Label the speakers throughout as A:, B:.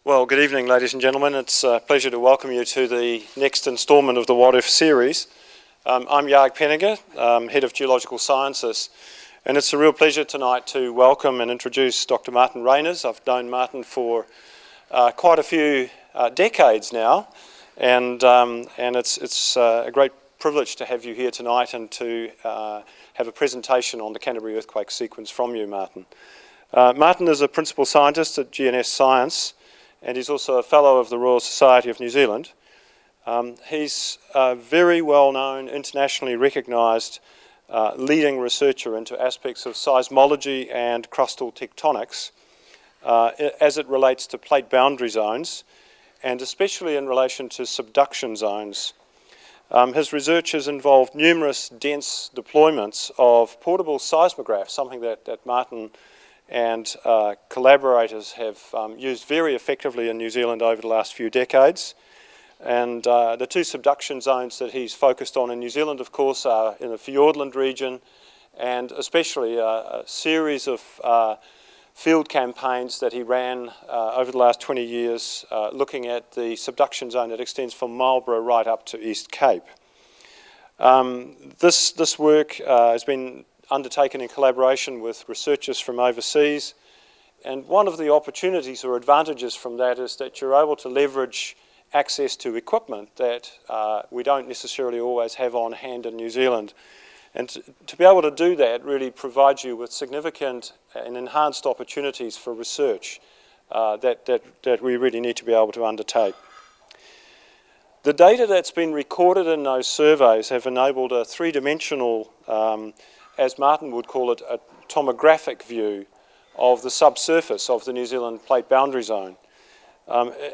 A: Well, good evening, ladies and gentlemen. It's a pleasure to welcome you to the next instalment of the What If series. I'm Jarg Penninger, Head of Geological Sciences, and it's a real pleasure tonight to welcome and introduce Dr. Martin Reyners. I've known Martin for quite a few decades now, and it's a great privilege to have you here tonight and to have a presentation on the Canterbury earthquake sequence from you, Martin. Martin is a principal scientist at GNS Science, and he's also a Fellow of the Royal Society of New Zealand. He's a very well-known, internationally recognised leading researcher into aspects of seismology and crustal tectonics as it relates to plate boundary zones, and especially in relation to subduction zones. His research has involved numerous dense deployments of portable seismographs, something that Martin and collaborators have used very effectively in New Zealand over the last few decades. And the two subduction zones that he's focused on in New Zealand, of course, are in the Fiordland region, and especially a series of field campaigns that he ran over the last 20 years looking at the subduction zone that extends from Marlborough right up to East Cape. This work has been undertaken in collaboration with researchers from overseas, and one of the opportunities or advantages from that is that you're able to leverage access to equipment that we don't necessarily always have on hand in New Zealand. And to be able to do that really provides you with significant and enhanced opportunities for research that we really need to be able to undertake. The data that's been recorded in those surveys have enabled a three-dimensional, as Martin would call it, a tomographic view of the subsurface of the New Zealand plate boundary zone.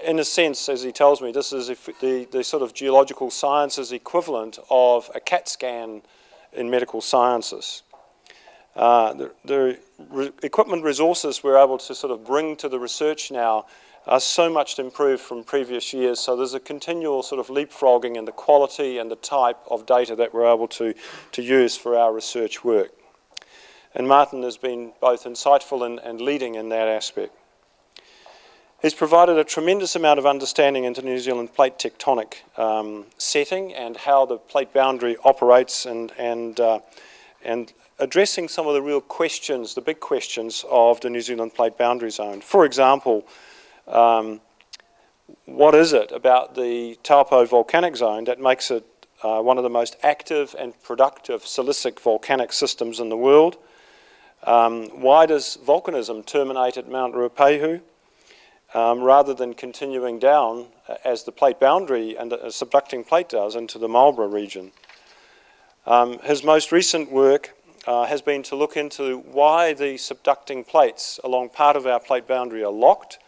A: In a sense, as he tells me, this is the sort of geological sciences equivalent of a CAT scan in medical sciences. The equipment resources we're able to sort of bring to the research now are so much improved from previous years, so there's a continual sort of leapfrogging in the quality and the type of data that we're able to use for our research work. And Martin has been both insightful and leading in that aspect. He's provided a tremendous amount of understanding into New Zealand plate tectonic setting and how the plate boundary operates, and addressing some of the real questions, the big questions of the New Zealand plate boundary zone. For example, what is it about the Taupo volcanic zone that makes it one of the most active and productive silicic volcanic systems in the world? Why does volcanism terminate at Mount Ruapehu rather than continuing down as the plate boundary and the subducting plate does into the Marlborough region? His most recent work has been to look into why the subducting plates along part of our plate boundary are locked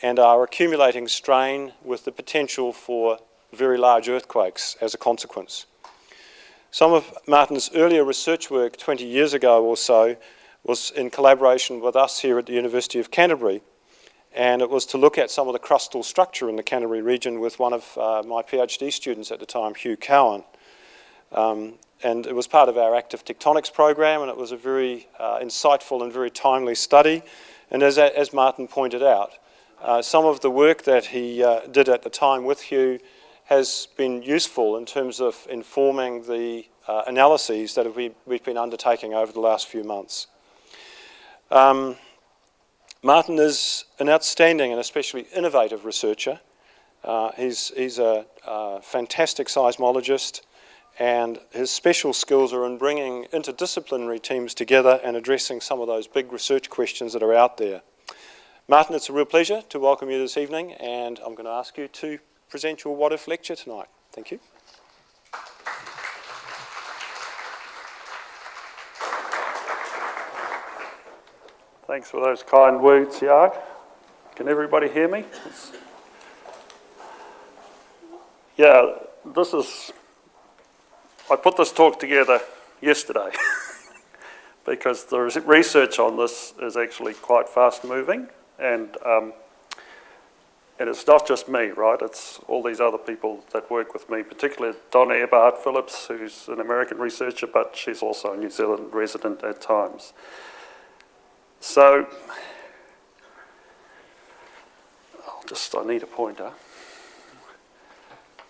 A: and are accumulating strain with the potential for very large earthquakes as a consequence. Some of Martin's earlier research work 20 years ago or so was in collaboration with us here at the University of Canterbury, and it was to look at some of the crustal structure in the Canterbury region with one of my PhD students at the time, Hugh Cowan. And it was part of our active tectonics program, and it was a very insightful and very timely study. And as Martin pointed out, some of the work that he did at the time with Hugh has been useful in terms of informing the analyses that we've been undertaking over the last few months. Martin is an outstanding and especially innovative researcher. He's a fantastic seismologist, and his special skills are in bringing interdisciplinary teams together and addressing some of those big research questions that are out there. Martin, it's a real pleasure to welcome you this evening, and I'm going to ask you to present your What If lecture tonight. Thank you.
B: Thanks for those kind words, Jarg. Can everybody hear me? Yeah, I put this talk together yesterday because the research on this is actually quite fast moving, and it's not just me, right? It's all these other people that work with me, particularly Donna Eberhard Phillips, who's an American researcher, but she's also a New Zealand resident at times. So I need a pointer.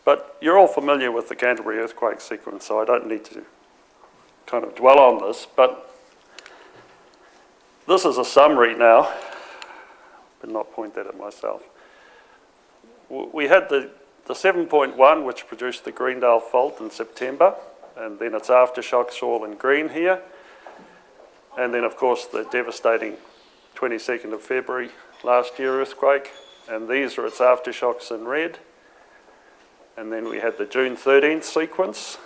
B: But you're all familiar with the Canterbury earthquake sequence, so I don't need to kind of dwell on this, but this is a summary now, but not point that at myself. We had the 7.1, which produced the Greendale fault in September, and then it's Aftershocks all in green here. And then, of course, the devastating 22nd of February last year earthquake, and these are its Aftershocks in red. And then we had the June 13th sequence.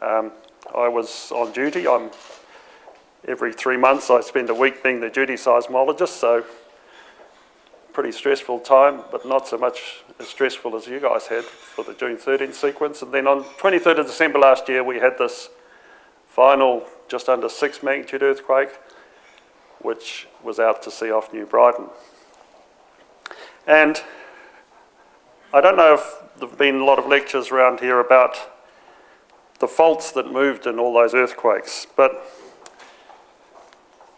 B: I was on duty. Every 3 months I spend a week being the duty seismologist, so pretty stressful time, but not so much as stressful as you guys had for the June 13th sequence. And then on 23rd of December last year, we had this final just under 6 magnitude earthquake, which was out to sea off New Brighton. And I don't know if there have been a lot of lectures around here about the faults that moved in all those earthquakes, but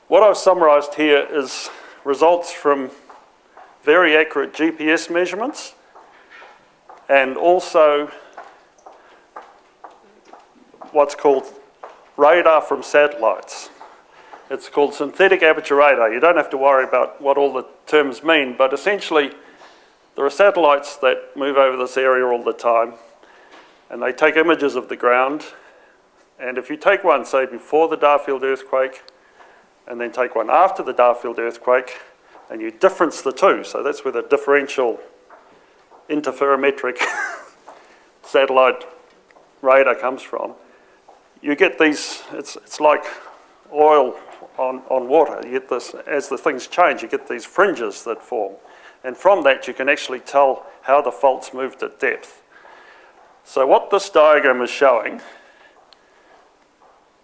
B: what I've summarised here is results from very accurate GPS measurements and also what's called radar from satellites. It's called synthetic aperture radar. You don't have to worry about what all the terms mean, but essentially there are satellites that move over this area all the time, and they take images of the ground. And if you take one, say, before the Darfield earthquake, and then take one after the Darfield earthquake, and you difference the two, so that's where the differential interferometric satellite radar comes from, you get these, it's like oil on water. You get this, as the things change, you get these fringes that form. And from that, you can actually tell how the faults moved at depth. So what this diagram is showing,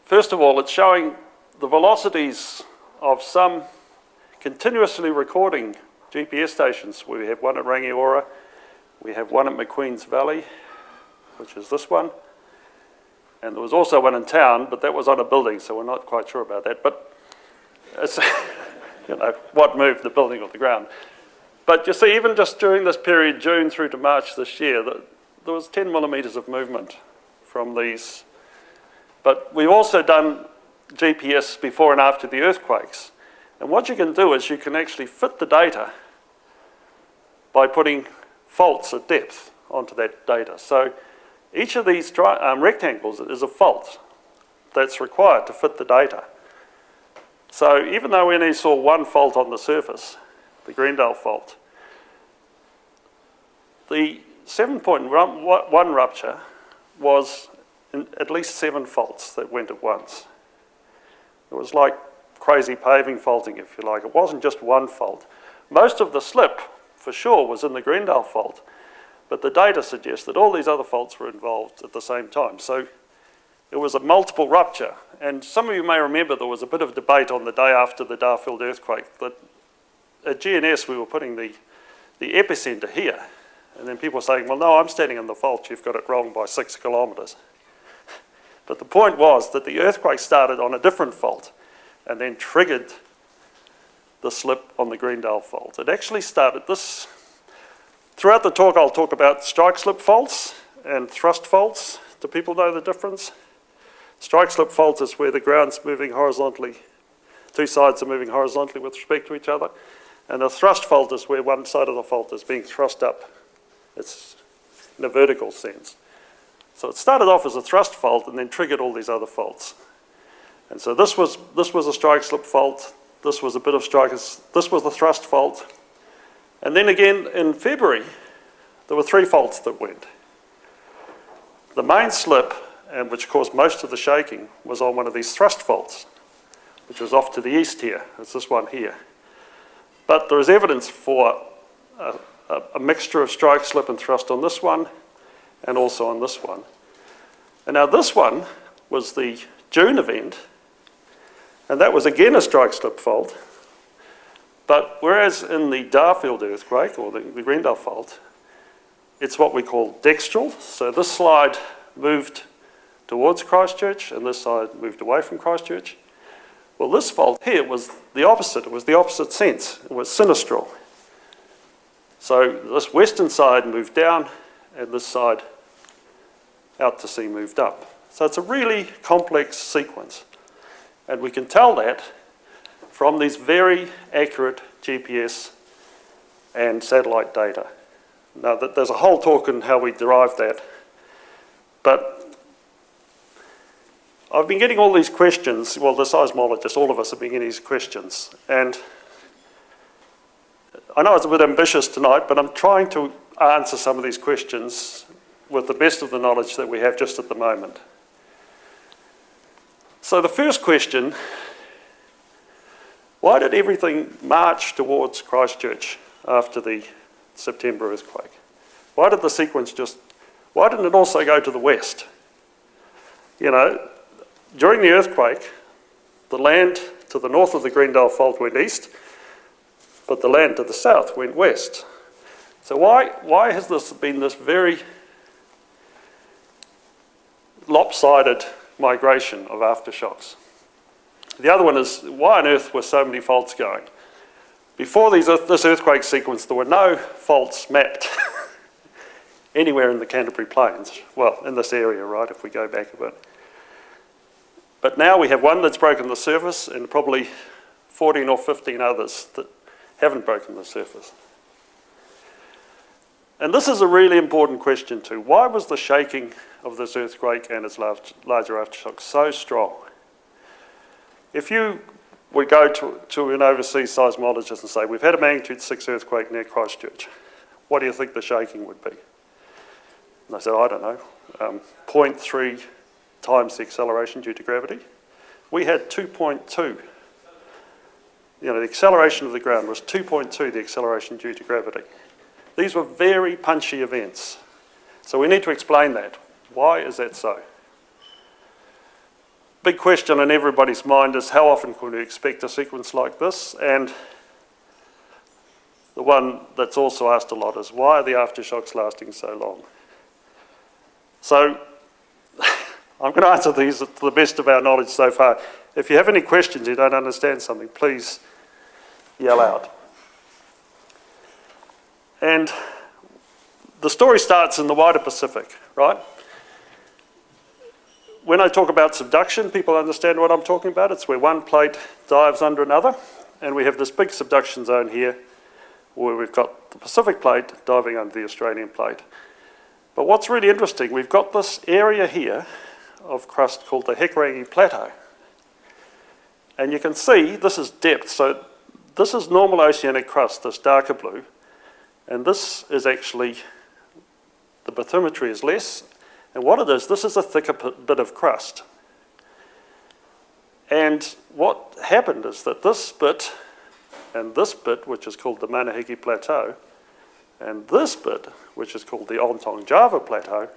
B: first of all, it's showing the velocities of some continuously recording GPS stations. We have one at Rangiora, we have one at McQueen's Valley, which is this one, and there was also one in town, but that was on a building, so we're not quite sure about that. But it's, you know, what moved, the building or the ground? But you see, even just during this period, June through to March this year, there was 10 millimetres of movement from these. But we've also done GPS before and after the earthquakes. And what you can do is you can actually fit the data by putting faults at depth onto that data. So each of these rectangles is a fault that's required to fit the data. So even though we only saw one fault on the surface, the Greendale fault, the 7.1 rupture was in at least 7 faults that went at once. It was like crazy paving faulting, if you like. It wasn't just one fault. Most of the slip, for sure, was in the Greendale fault, but the data suggests that all these other faults were involved at the same time. So it was a multiple rupture. And some of you may remember there was a bit of debate on the day after the Darfield earthquake that at GNS we were putting the epicentre here. And then people were saying, well, no, I'm standing on the fault, you've got it wrong by 6 kilometres. But the point was that the earthquake started on a different fault and then triggered the slip on the Greendale fault. It actually started this. Throughout the talk, I'll talk about strike slip faults and thrust faults. Do people know the difference? Strike slip fault is where the ground's moving horizontally. Two sides are moving horizontally with respect to each other. And a thrust fault is where one side of the fault is being thrust up. It's in a vertical sense. So it started off as a thrust fault and then triggered all these other faults. And so this was a strike slip fault. This was a bit of strikers. This was the thrust fault. And then again in February, there were 3 faults that went. The main slip, and which caused most of the shaking, was on one of these thrust faults, which was off to the east here. It's this one here. But there is evidence for a mixture of strike slip and thrust on this one, and also on this one. And now this one was the June event, and that was again a strike slip fault. But whereas in the Darfield earthquake, or the Greendale fault, it's what we call dextral. So this slide moved towards Christchurch, and this side moved away from Christchurch. Well, this fault here was the opposite. It was the opposite sense. It was sinistral. So this western side moved down, and this side out to sea moved up. So it's a really complex sequence. And we can tell that from these very accurate GPS and satellite data. Now, there's a whole talk on how we derive that, but I've been getting all these questions. Well, the seismologists, all of us have been getting these questions, and I know it's a bit ambitious tonight, but I'm trying to answer some of these questions with the best of the knowledge that we have just at the moment. So the first question, why did everything march towards Christchurch after the September earthquake? Why did the sequence why didn't it also go to the west? You know, during the earthquake, the land to the north of the Greendale Fault went east, but the land to the south went west. So why has this been this very lopsided migration of aftershocks? The other one is, why on earth were so many faults going? Before this earthquake sequence, there were no faults mapped anywhere in the Canterbury Plains. Well, in this area, right, if we go back a bit. But now we have one that's broken the surface and probably 14 or 15 others that haven't broken the surface. And this is a really important question too. Why was the shaking of this earthquake and its larger aftershocks so strong? If you would go to an overseas seismologist and say, we've had a magnitude 6 earthquake near Christchurch, what do you think the shaking would be? And they said, I don't know, 0.3 times the acceleration due to gravity. We had 2.2. You know, the acceleration of the ground was 2.2 the acceleration due to gravity. These were very punchy events. So we need to explain that. Why is that so? Big question on everybody's mind is how often can we expect a sequence like this? And the one that's also asked a lot is, why are the aftershocks lasting so long? So I'm going to answer these to the best of our knowledge so far. If you have any questions, you don't understand something, please yell out. And the story starts in the wider Pacific, right? When I talk about subduction, people understand what I'm talking about. It's where one plate dives under another, and we have this big subduction zone here where we've got the Pacific plate diving under the Australian plate. But what's really interesting, we've got this area here of crust called the Raining Plateau. And you can see this is depth, so this is normal oceanic crust, this darker blue, and this is actually, the bathymetry is less, and what it is, this is a thicker bit of crust. And what happened is that this bit and this bit, which is called the Manahiki Plateau, and this bit, which is called the Ontong Java Plateau,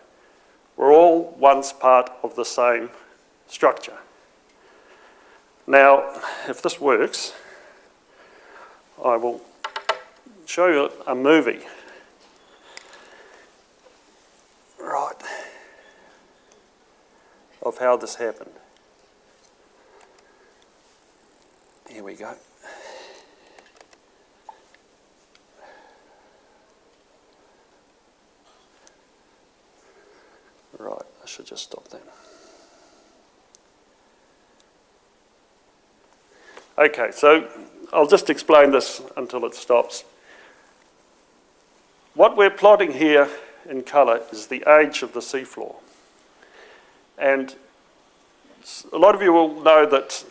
B: were all once part of the same structure. Now, if this works, I will show you a movie. Right. Of how this happened. Here we go. Right, I should just stop that. Okay, so I'll just explain this until it stops. What we're plotting here in colour is the age of the seafloor. And a lot of you will know that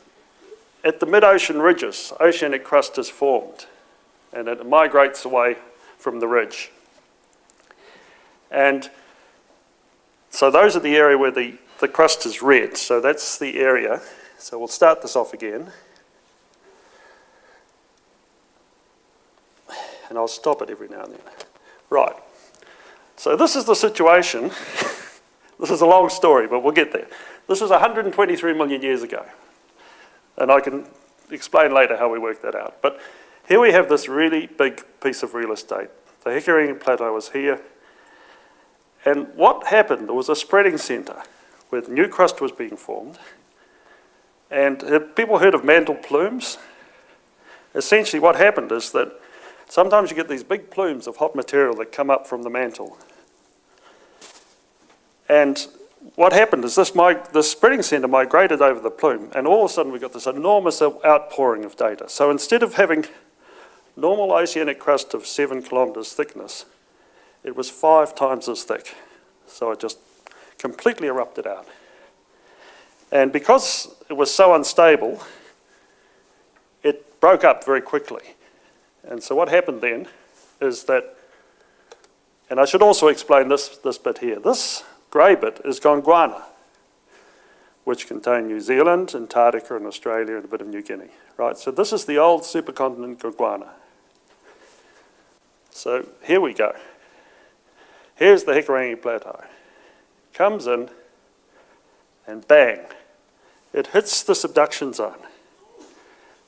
B: at the mid-ocean ridges, oceanic crust is formed and it migrates away from the ridge. And so those are the area where the crust is red. So that's the area. So we'll start this off again. And I'll stop it every now and then. Right. So this is the situation. This is a long story, but we'll get there. This was 123 million years ago. And I can explain later how we worked that out. But here we have this really big piece of real estate. The Raining Plateau was here. And what happened, there was a spreading centre where new crust was being formed. And have people heard of mantle plumes? Essentially what happened is that sometimes you get these big plumes of hot material that come up from the mantle. And what happened is this spreading centre migrated over the plume, and all of a sudden we got this enormous outpouring of data. So instead of having normal oceanic crust of 7 kilometres thickness, it was 5 times as thick. So it just completely erupted out. And because it was so unstable, it broke up very quickly. And so what happened then is that, and I should also explain this bit here. This grey bit is Gondwana, which contain New Zealand, Antarctica and Australia and a bit of New Guinea, right? So this is the old supercontinent Gondwana. So here we go. Here's the Raining Plateau. Comes in and bang, it hits the subduction zone.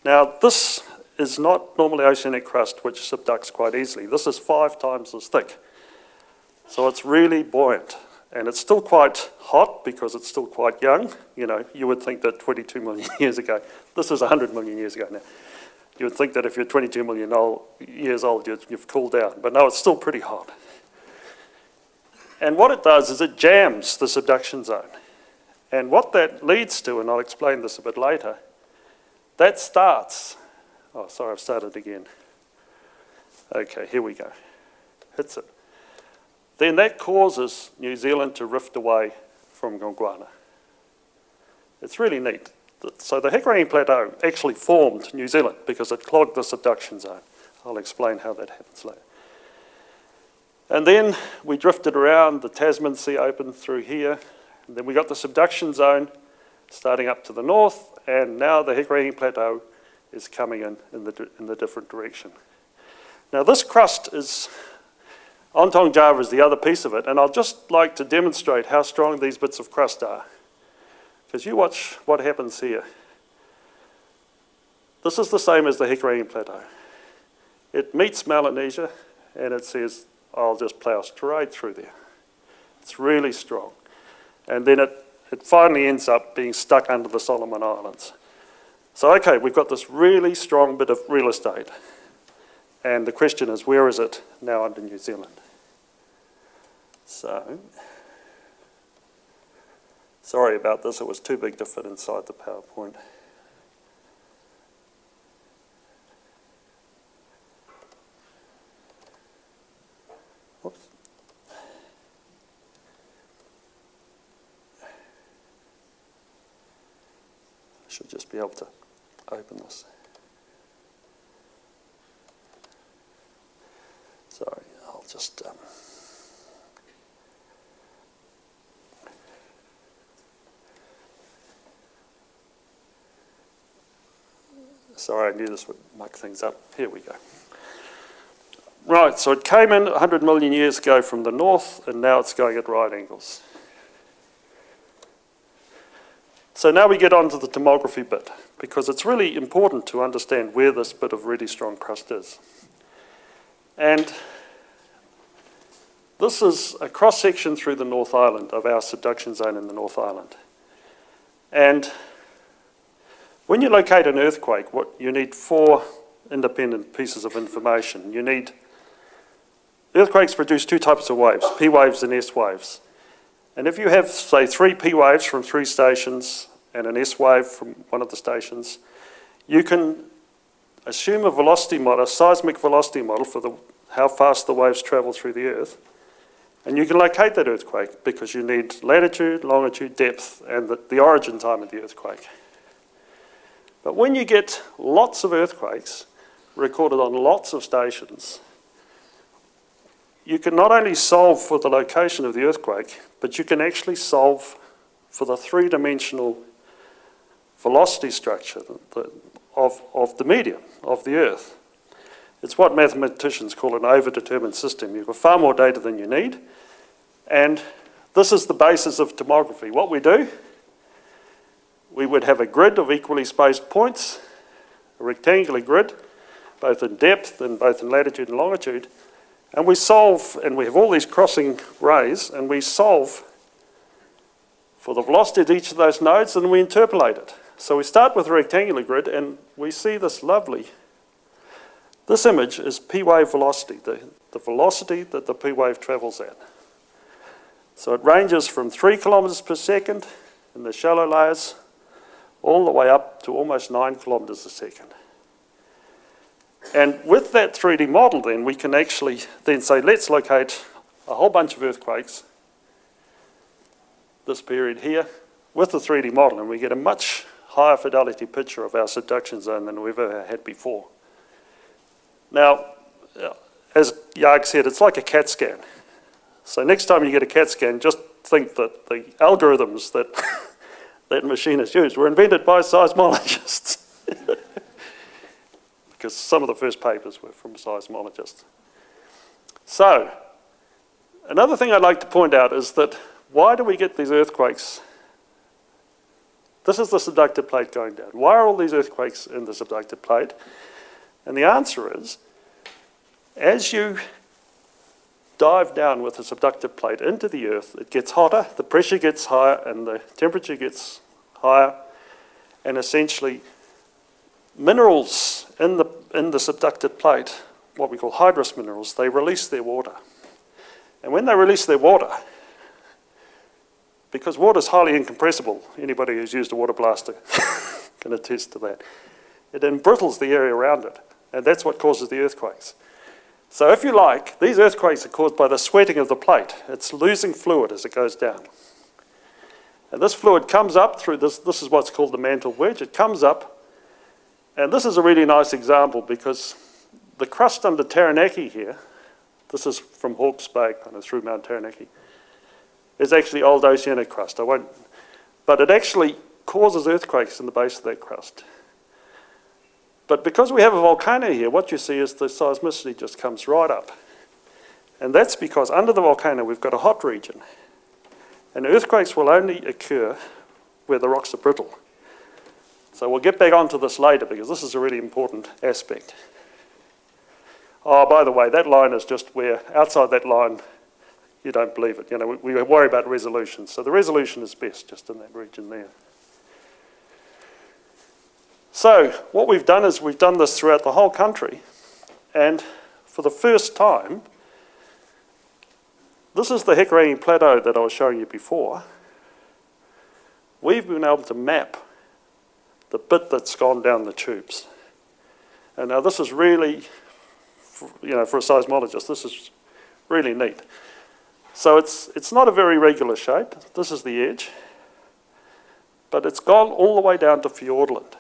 B: Now this is not normally oceanic crust which subducts quite easily. This is 5 times as thick. So it's really buoyant. And it's still quite hot because it's still quite young. You know, you would think that 22 million years ago, this is 100 million years ago now. You would think that if you're 22 million years old, you've cooled down. But no, it's still pretty hot. And what it does is it jams the subduction zone. And what that leads to, and I'll explain this a bit later, that starts, oh sorry, I've started again. Okay, here we go. Hits it. Then that causes New Zealand to rift away from Gondwana. It's really neat. So the Raining Plateau actually formed New Zealand because it clogged the subduction zone. I'll explain how that happens later. And then we drifted around, the Tasman Sea opened through here, and then we got the subduction zone starting up to the north, and now the Raining Plateau is coming in the different direction. Now this crust is, Ontong Java is the other piece of it, and I'll just like to demonstrate how strong these bits of crust are. Because you watch what happens here. This is the same as the Raining Plateau. It meets Melanesia, and it says, I'll just plough straight through there. It's really strong. And then it finally ends up being stuck under the Solomon Islands. So okay, we've got this really strong bit of real estate. And the question is, where is it now under New Zealand? So, sorry about this, it was too big to fit inside the PowerPoint. Whoops. I should just be able to open this. Sorry, I'll just... Sorry, I knew this would muck things up. Here we go. Right, so it came in 100 million years ago from the north, and now it's going at right angles. So now we get on to the tomography bit, because it's really important to understand where this bit of really strong crust is. And this is a cross-section through the North Island of our subduction zone in the North Island. And when you locate an earthquake, you need 4 independent pieces of information. You need, earthquakes produce 2 types of waves, P waves and S waves. And if you have, say, 3 P waves from 3 stations and an S wave from one of the stations, you can assume a velocity model, a seismic velocity model for how fast the waves travel through the Earth. And you can locate that earthquake because you need latitude, longitude, depth, and the origin time of the earthquake. But when you get lots of earthquakes recorded on lots of stations, you can not only solve for the location of the earthquake, but you can actually solve for the 3-dimensional velocity structure of the medium, of the Earth. It's what mathematicians call an overdetermined system. You've got far more data than you need, and this is the basis of tomography. What we do, we would have a grid of equally spaced points, a rectangular grid, both in depth and both in latitude and longitude, and we solve, and we have all these crossing rays, and we solve for the velocity at each of those nodes, and we interpolate it. So we start with a rectangular grid, and we see this lovely This image is P-wave velocity, the velocity that the P-wave travels at. So it ranges from 3 kilometers per second in the shallow layers all the way up to almost 9 kilometers a second. And with that 3D model then, we can actually then say, let's locate a whole bunch of earthquakes, this period here, with the 3D model, and we get a much higher fidelity picture of our subduction zone than we've ever had before. Now, as Jarg said, it's like a CAT scan. So next time you get a CAT scan, just think that the algorithms that that machine has used were invented by seismologists. Because some of the first papers were from seismologists. So, another thing I'd like to point out is that why do we get these earthquakes? This is the subducted plate going down. Why are all these earthquakes in the subducted plate? And the answer is, as you dive down with the subducted plate into the earth, it gets hotter, the pressure gets higher, and the temperature gets higher, and essentially minerals in the subducted plate, what we call hydrous minerals, they release their water. And when they release their water, because water is highly incompressible, anybody who's used a water blaster can attest to that, it embrittles the area around it, and that's what causes the earthquakes. So if you like, these earthquakes are caused by the sweating of the plate. It's losing fluid as it goes down. And this fluid comes up through this is what's called the mantle wedge. It comes up, and this is a really nice example because the crust under Taranaki here, this is from Hawke's Bay, kind of through Mount Taranaki, is actually old oceanic crust. But it actually causes earthquakes in the base of that crust. But because we have a volcano here, what you see is the seismicity just comes right up. And that's because under the volcano we've got a hot region. And earthquakes will only occur where the rocks are brittle. So we'll get back onto this later because this is a really important aspect. Oh, by the way, that line is just where, outside that line, you don't believe it. You know, we worry about resolution. So the resolution is best just in that region there. So what we've done is we've done this throughout the whole country, and for the first time, this is the Raining Plateau that I was showing you before. We've been able to map the bit that's gone down the tubes. And now this is really, you know, for a seismologist, this is really neat. So it's not a very regular shape. This is the edge, but it's gone all the way down to Fiordland.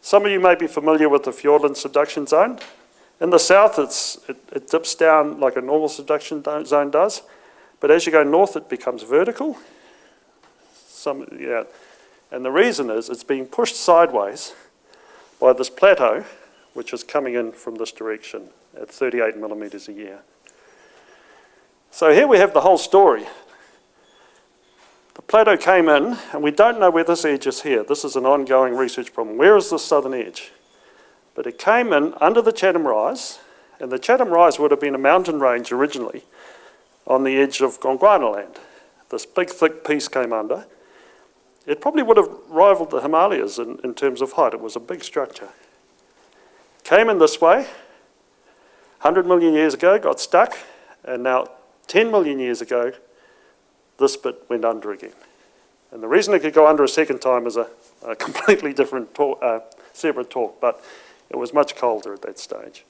B: Some of you may be familiar with the Fiordland subduction zone. In the south, it dips down like a normal subduction zone does, but as you go north, it becomes vertical. And the reason is it's being pushed sideways by this plateau, which is coming in from this direction at 38 millimeters a year. So here we have the whole story. The plateau came in, and we don't know where this edge is here. This is an ongoing research problem. Where is this southern edge? But it came in under the Chatham Rise, and the Chatham Rise would have been a mountain range originally on the edge of Gondwana land. This big, thick piece came under. It probably would have rivaled the Himalayas in terms of height. It was a big structure. Came in this way, 100 million years ago, got stuck, and now 10 million years ago, this bit went under again. And the reason it could go under a second time is a completely different separate talk, but it was much colder at that stage.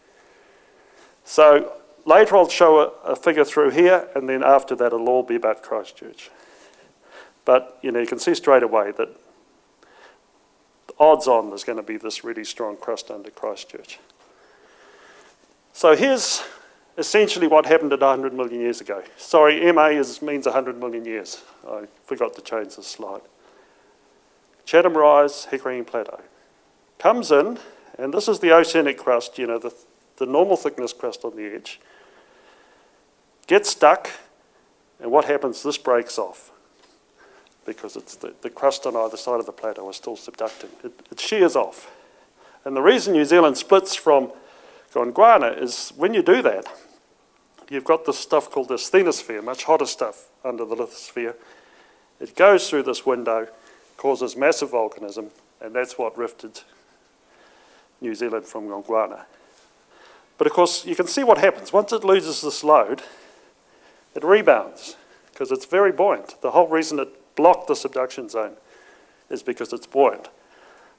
B: So later I'll show a figure through here, and then after that it'll all be about Christchurch. But you know, you can see straight away that odds on there's going to be this really strong crust under Christchurch. So here's essentially what happened at 100 million years ago. Sorry, MA means 100 million years. I forgot to change the slide. Chatham Rise, Raining Plateau. Comes in, and this is the oceanic crust, you know, the normal thickness crust on the edge. Gets stuck, and what happens? This breaks off because it's the crust on either side of the plateau is still subducting. It shears off. And the reason New Zealand splits from Gondwana is when you do that, you've got this stuff called the asthenosphere, much hotter stuff under the lithosphere. It goes through this window, causes massive volcanism, and that's what rifted New Zealand from Gondwana. But of course, you can see what happens. Once it loses this load, it rebounds because it's very buoyant. The whole reason it blocked the subduction zone is because it's buoyant.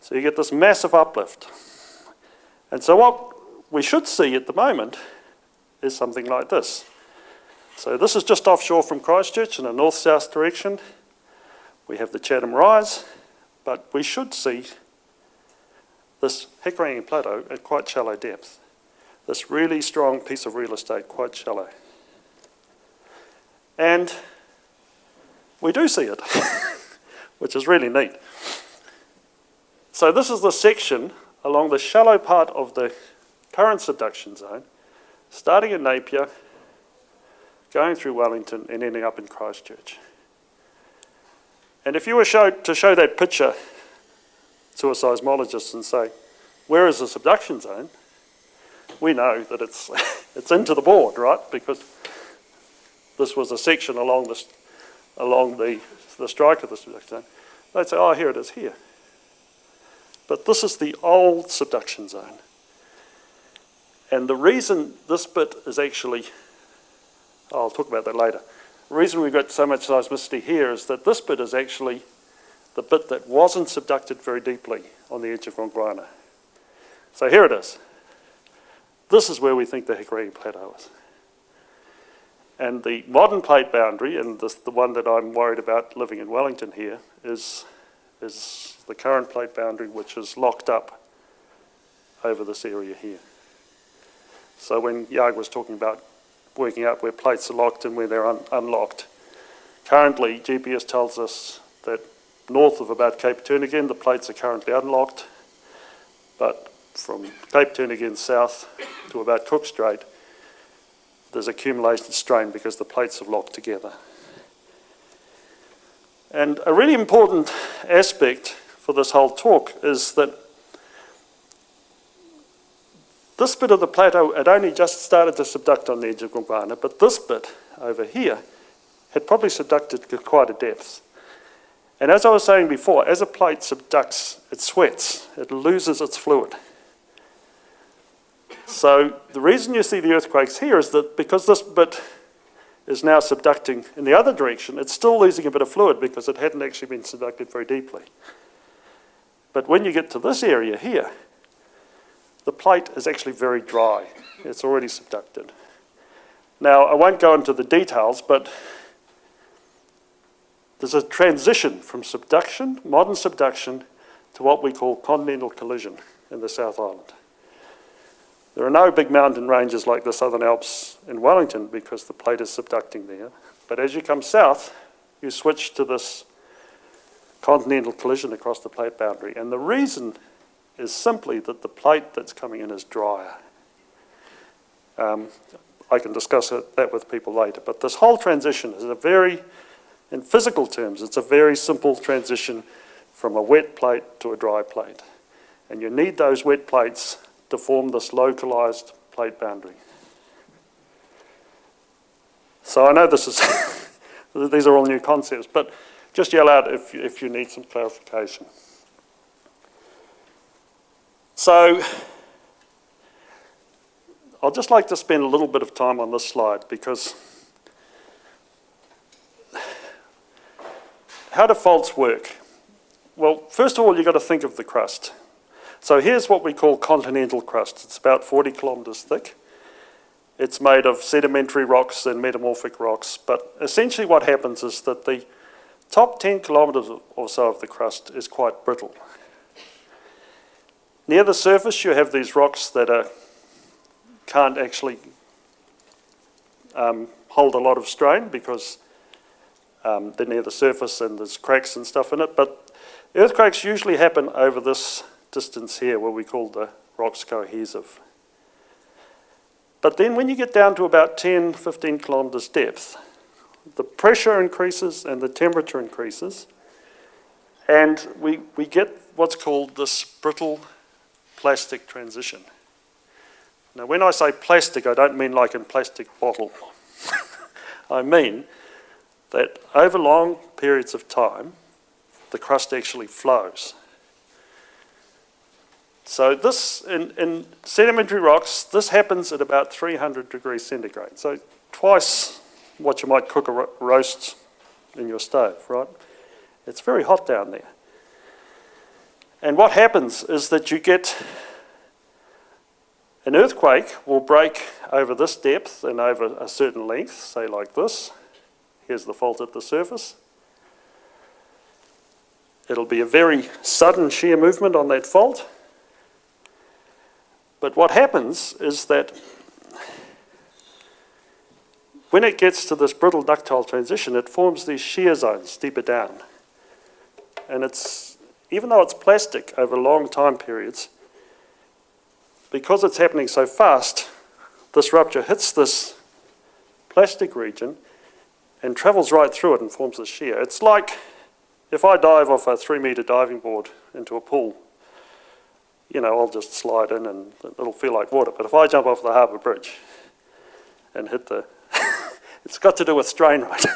B: So you get this massive uplift. And so what we should see at the moment is something like this. So this is just offshore from Christchurch in a north-south direction. We have the Chatham Rise, but we should see this Raining Plateau at quite shallow depth. This really strong piece of real estate, quite shallow. And we do see it, which is really neat. So this is the section along the shallow part of the current subduction zone, starting in Napier, going through Wellington and ending up in Christchurch. And if you were to show that picture to a seismologist and say, where is the subduction zone? We know that it's into the board, right? Because this was a section along the strike of the subduction zone. They'd say, oh, here it is here. But this is the old subduction zone. And the reason this bit is actually, I'll talk about that later. The reason we've got so much seismicity here is that this bit is actually the bit that wasn't subducted very deeply on the edge of Gondwana. So here it is. This is where we think the Raining Plateau is. And the modern plate boundary, and the one that I'm worried about living in Wellington here, is the current plate boundary, which is locked up over this area here. So when Yarg was talking about working out where plates are locked and where they're unlocked, currently GPS tells us that north of about Cape Turnagain, the plates are currently unlocked, but from Cape Turnagain south to about Cook Strait, there's accumulation strain because the plates have locked together. And a really important aspect for this whole talk is that this bit of the plateau had only just started to subduct on the edge of Gondwana, but this bit over here had probably subducted at quite a depth. And as I was saying before, as a plate subducts, it sweats, it loses its fluid. So the reason you see the earthquakes here is that because this bit is now subducting in the other direction, it's still losing a bit of fluid because it hadn't actually been subducted very deeply. But when you get to this area here, the plate is actually very dry. It's already subducted. Now, I won't go into the details, but there's a transition from subduction, modern subduction, to what we call continental collision in the South Island. There are no big mountain ranges like the Southern Alps in Wellington because the plate is subducting there. But as you come south, you switch to this continental collision across the plate boundary. And the reason is simply that the plate that's coming in is drier. I can discuss that with people later. But this whole transition is in physical terms, it's a very simple transition from a wet plate to a dry plate. And you need those wet plates to form this localized plate boundary. So I know this is these are all new concepts, but just yell out if you need some clarification. So I'll just like to spend a little bit of time on this slide because how do faults work? Well, first of all, you've got to think of the crust. So here's what we call continental crust. It's about 40 kilometres thick. It's made of sedimentary rocks and metamorphic rocks, but essentially what happens is that the top 10 kilometres or so of the crust is quite brittle. Near the surface, you have these rocks that can't actually hold a lot of strain because they're near the surface and there's cracks and stuff in it, but earthquakes usually happen over this distance here where we call the rocks cohesive. But then when you get down to about 10, 15 kilometres depth, the pressure increases and the temperature increases, and we get what's called this brittle plastic transition. Now when I say plastic, I don't mean like in plastic bottle. I mean that over long periods of time, the crust actually flows. So this, in sedimentary rocks, this happens at about 300 degrees centigrade. So twice what you might cook a roast in your stove, right? It's very hot down there. And what happens is that you get an earthquake will break over this depth and over a certain length, say like this. Here's the fault at the surface. It'll be a very sudden shear movement on that fault. But what happens is that when it gets to this brittle ductile transition, it forms these shear zones deeper down. And it's, even though it's plastic over long time periods, because it's happening so fast, this rupture hits this plastic region and travels right through it and forms the shear. It's like if I dive off a 3-metre diving board into a pool, you know, I'll just slide in and it'll feel like water. But if I jump off the harbour bridge and hit the, it's got to do with strain rate,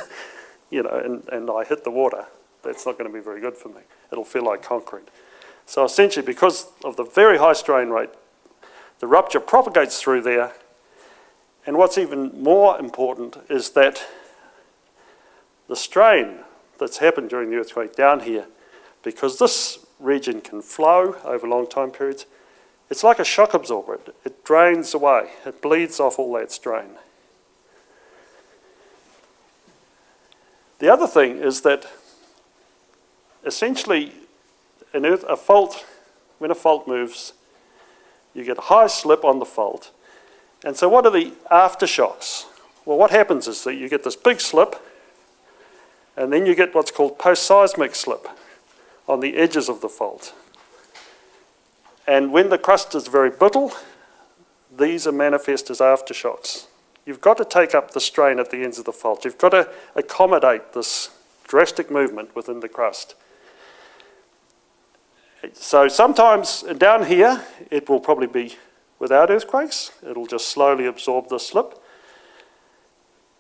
B: you know, and I hit the water, that's not going to be very good for me. It'll feel like concrete. So essentially, because of the very high strain rate, the rupture propagates through there. And what's even more important is that the strain that's happened during the earthquake down here, because this region can flow over long time periods, it's like a shock absorber. It drains away. It bleeds off all that strain. The other thing is that essentially when a fault moves, you get a high slip on the fault. And so what are the aftershocks? Well, what happens is that you get this big slip, and then you get what's called post-seismic slip on the edges of the fault. And when the crust is very brittle, these are manifest as aftershocks. You've got to take up the strain at the ends of the fault. You've got to accommodate this drastic movement within the crust. So sometimes down here, it will probably be without earthquakes. It'll just slowly absorb the slip.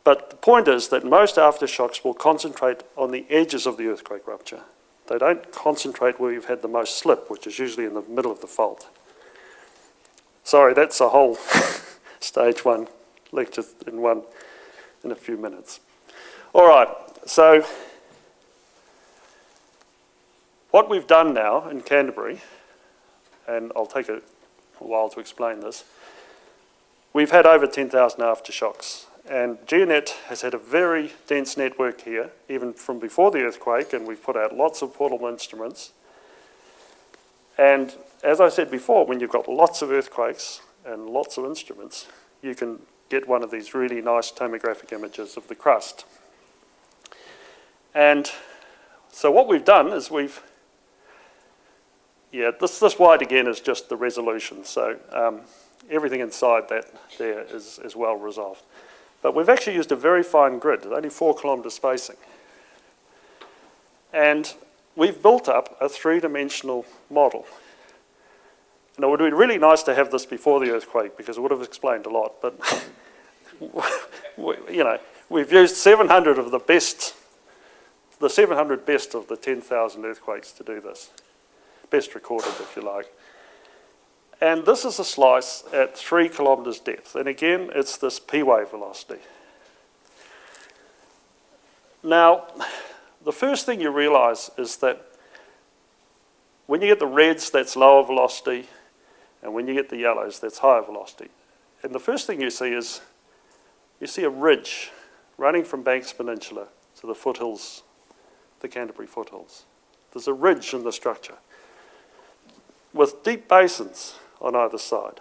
B: But the point is that most aftershocks will concentrate on the edges of the earthquake rupture. They don't concentrate where you've had the most slip, which is usually in the middle of the fault. Sorry, that's a whole stage one lecture in a few minutes. All right, so what we've done now in Canterbury, and I'll take a while to explain this, we've had over 10,000 aftershocks. And GeoNet has had a very dense network here, even from before the earthquake, and we've put out lots of portable instruments. And as I said before, when you've got lots of earthquakes and lots of instruments, you can get one of these really nice tomographic images of the crust. And so what we've done is this wide again is just the resolution, so everything inside that there is well resolved. But we've actually used a very fine grid, only 4 kilometre spacing. And we've built up a 3-dimensional model. Now, it would be really nice to have this before the earthquake because it would have explained a lot, but we've used 700 of the 700 best of the 10,000 earthquakes to do this. Best recorded, if you like. And this is a slice at 3 kilometres depth. And again, it's this P-wave velocity. Now, the first thing you realise is that when you get the reds, that's lower velocity, and when you get the yellows, that's higher velocity. And the first thing you see is, you see a ridge running from Banks Peninsula to the foothills, the Canterbury foothills. There's a ridge in the structure with deep basins on either side.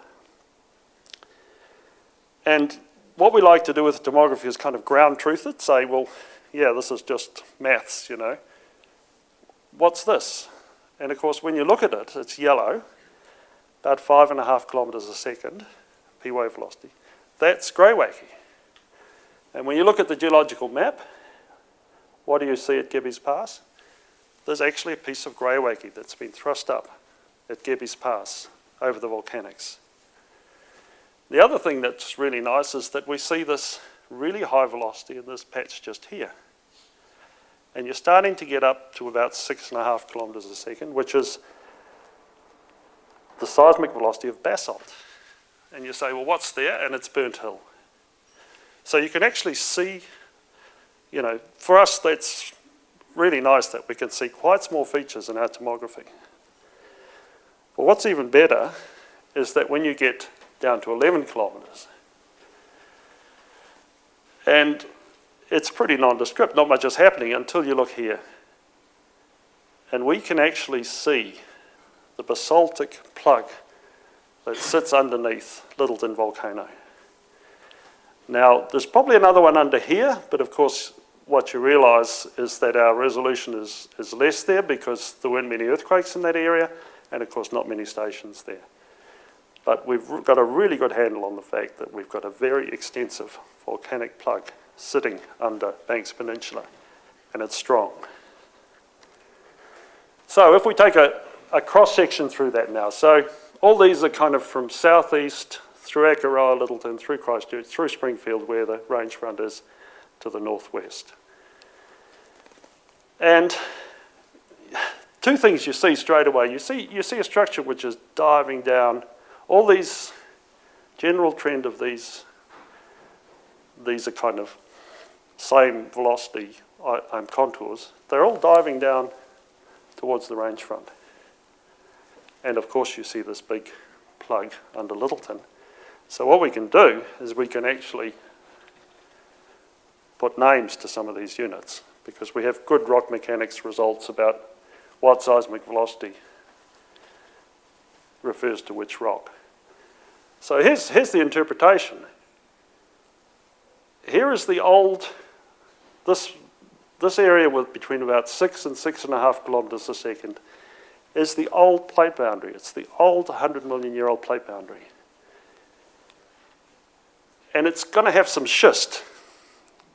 B: And what we like to do with tomography is kind of ground truth it, say, well, yeah, this is just maths, you know. What's this? And of course, when you look at it, it's yellow, about 5.5 kilometres a second, P-wave velocity. That's Greywacke. And when you look at the geological map, what do you see at Gebby's Pass? There's actually a piece of Greywacke that's been thrust up at Gebby's Pass over the volcanics. The other thing that's really nice is that we see this really high velocity in this patch just here. And you're starting to get up to about 6.5 kilometres a second, which is the seismic velocity of basalt. And you say, well, what's there? And it's burnt hill. So you can actually see, you know, for us that's really nice that we can see quite small features in our tomography. But what's even better is that when you get down to 11 kilometres, and it's pretty nondescript, not much is happening until you look here. And we can actually see the basaltic plug that sits underneath Littleton volcano. Now, there's probably another one under here, but of course, what you realise is that our resolution is less there because there weren't many earthquakes in that area, and of course, not many stations there. But we've got a really good handle on the fact that we've got a very extensive volcanic plug sitting under Banks Peninsula, and it's strong. So if we take a cross-section through that now, so all these are kind of from southeast through Akaroa, Littleton, through Christchurch, through Springfield, where the range front is, to the northwest. And two things you see straight away. You see a structure which is diving down. All these, general trend of these are kind of same velocity contours. They're all diving down towards the range front. And of course you see this big plug under Littleton. So what we can do is we can actually put names to some of these units because we have good rock mechanics results about what seismic velocity refers to which rock. So here's the interpretation. Here is the old, this area with between about 6 and 6.5 kilometres a second is the old plate boundary. It's the old 100 million year old plate boundary. And it's going to have some schist.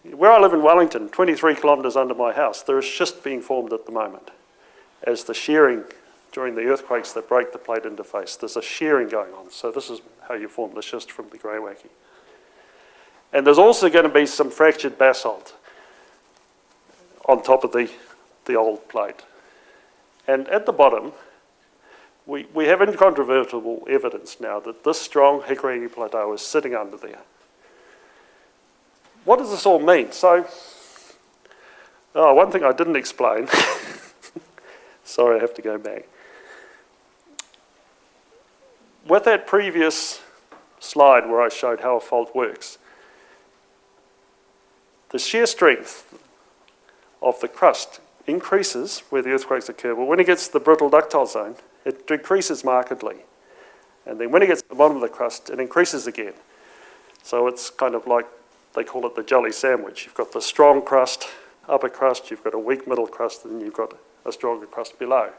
B: Where I live in Wellington, 23 kilometres under my house, there is schist being formed at the moment. As the shearing during the earthquakes that break the plate interface, there's a shearing going on. So this is how you form the schist from the greywacke. And there's also going to be some fractured basalt on top of the old plate. And at the bottom, we have incontrovertible evidence now that this strong Raining Plateau is sitting under there. What does this all mean? So, one thing I didn't explain, sorry I have to go back. With that previous slide where I showed how a fault works, the shear strength of the crust increases where the earthquakes occur, but when it gets to the brittle ductile zone, it decreases markedly. And then when it gets to the bottom of the crust, it increases again. So it's kind of like, they call it the jelly sandwich. You've got the strong crust, upper crust, you've got a weak middle crust, and you've got a stronger crust below.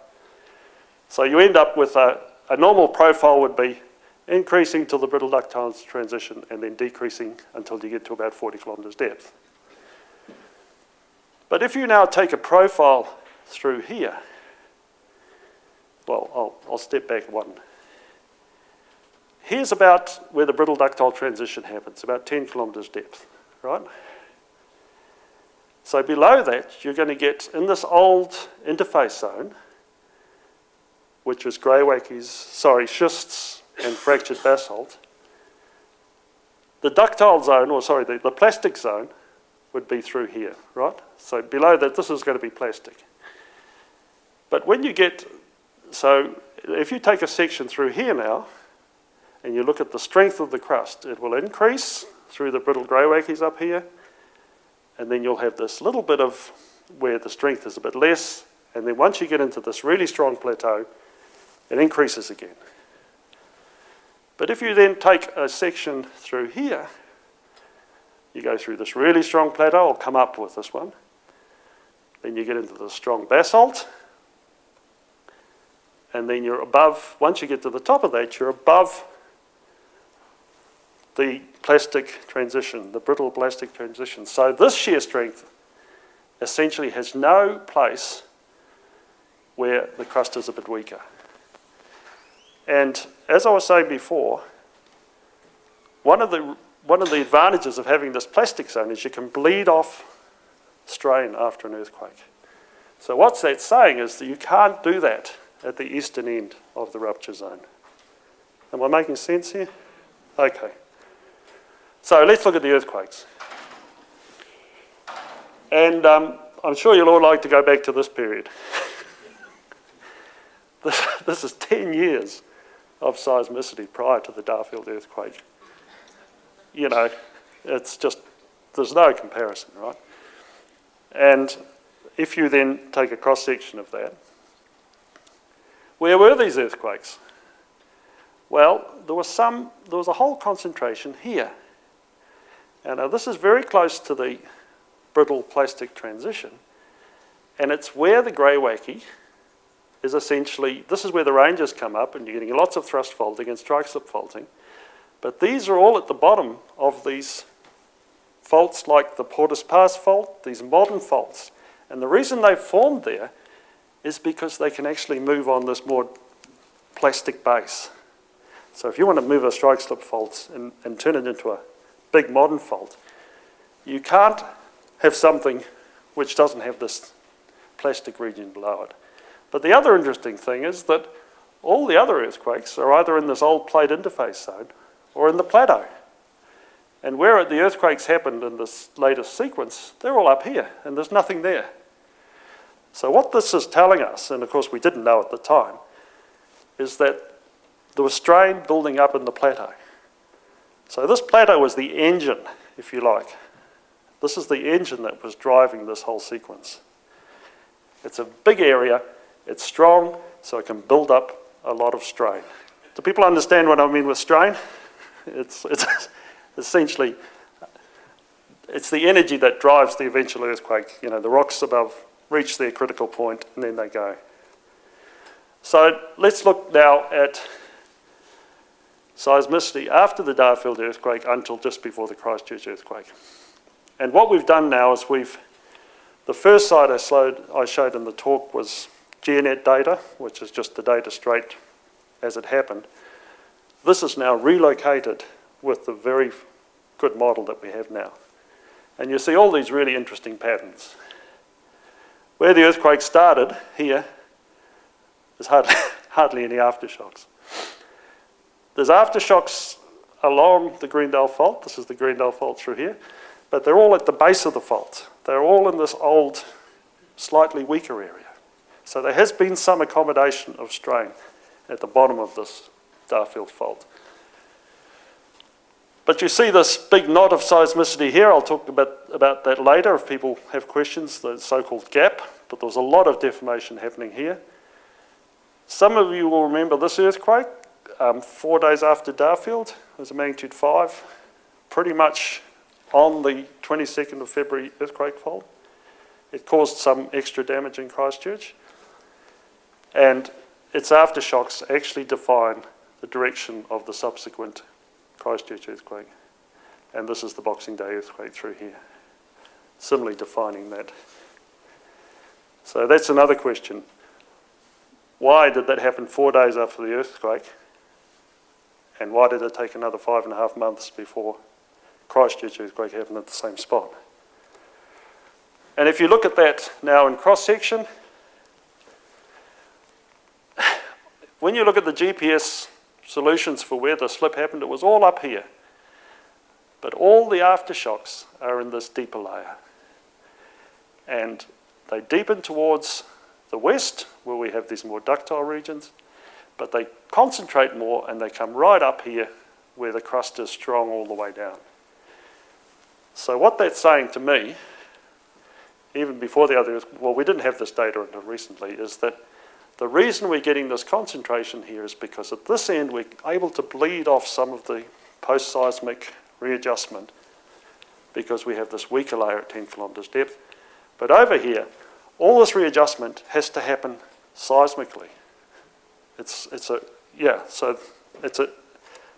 B: So you end up with a normal profile would be increasing till the brittle ductile transition and then decreasing until you get to about 40 kilometres depth. But if you now take a profile through here, well, I'll step back one. Here's about where the brittle ductile transition happens, about 10 kilometres depth, right? So below that, you're going to get in this old interface zone, which is schists and fractured basalt. The ductile zone, the plastic zone, would be through here, right? So below that, this is going to be plastic. But when you get, so if you take a section through here now, and you look at the strength of the crust, it will increase through the brittle greywackies up here, and then you'll have this little bit of where the strength is a bit less, and then once you get into this really strong plateau, it increases again. But if you then take a section through here, you go through this really strong plateau, I'll come up with this one. Then you get into the strong basalt. And then you're above, once you get to the top of that, you're above the plastic transition, the brittle plastic transition. So this shear strength essentially has no place where the crust is a bit weaker. And as I was saying before, one of the advantages of having this plastic zone is you can bleed off strain after an earthquake. So what's that saying is that you can't do that at the eastern end of the rupture zone. Am I making sense here? Okay. So let's look at the earthquakes. And I'm sure you'll all like to go back to this period. This is 10 years of seismicity prior to the Darfield earthquake. You know, it's just, there's no comparison, right? And if you then take a cross-section of that, where were these earthquakes? Well, there was a whole concentration here. And now this is very close to the brittle plastic transition, and it's where the greywacke is essentially, this is where the ranges come up, and you're getting lots of thrust faulting and strike slip faulting. But these are all at the bottom of these faults like the Porter's Pass fault, these modern faults. And the reason they've formed there is because they can actually move on this more plastic base. So if you want to move a strike slip fault and turn it into a big modern fault, you can't have something which doesn't have this plastic region below it. But the other interesting thing is that all the other earthquakes are either in this old plate interface zone or in the plateau. And where the earthquakes happened in this latest sequence, they're all up here, and there's nothing there. So what this is telling us, and of course we didn't know at the time, is that there was strain building up in the plateau. So this plateau was the engine, if you like. This is the engine that was driving this whole sequence. It's a big area, it's strong, so it can build up a lot of strain. Do people understand what I mean with strain? It's essentially, it's the energy that drives the eventual earthquake. You know, the rocks above reach their critical point and then they go. So let's look now at seismicity after the Darfield earthquake until just before the Christchurch earthquake. And what we've done now is the first slide I showed in the talk was GeoNet data, which is just the data straight as it happened. This is now relocated with the very good model that we have now. And you see all these really interesting patterns. Where the earthquake started, here, there's hardly any aftershocks. There's aftershocks along the Greendale Fault. This is the Greendale Fault through here. But they're all at the base of the fault. They're all in this old, slightly weaker area. So there has been some accommodation of strain at the bottom of this Darfield fault. But you see this big knot of seismicity here. I'll talk about that later if people have questions, the so-called gap. But there was a lot of deformation happening here. Some of you will remember this earthquake, 4 days after Darfield. It was a magnitude 5, pretty much on the 22nd of February earthquake fault. It caused some extra damage in Christchurch. And its aftershocks actually define the direction of the subsequent Christchurch earthquake. And this is the Boxing Day earthquake through here, similarly defining that. So that's another question. Why did that happen 4 days after the earthquake? And why did it take another 5.5 months before Christchurch earthquake happened at the same spot? And if you look at that now in cross-section, when you look at the GPS solutions for where the slip happened, it was all up here. But all the aftershocks are in this deeper layer. And they deepen towards the west, where we have these more ductile regions, but they concentrate more and they come right up here where the crust is strong all the way down. So what that's saying to me, even before the others, well, we didn't have this data until recently, is that the reason we're getting this concentration here is because at this end we're able to bleed off some of the post-seismic readjustment because we have this weaker layer at 10 kilometres depth. But over here, all this readjustment has to happen seismically. So it's a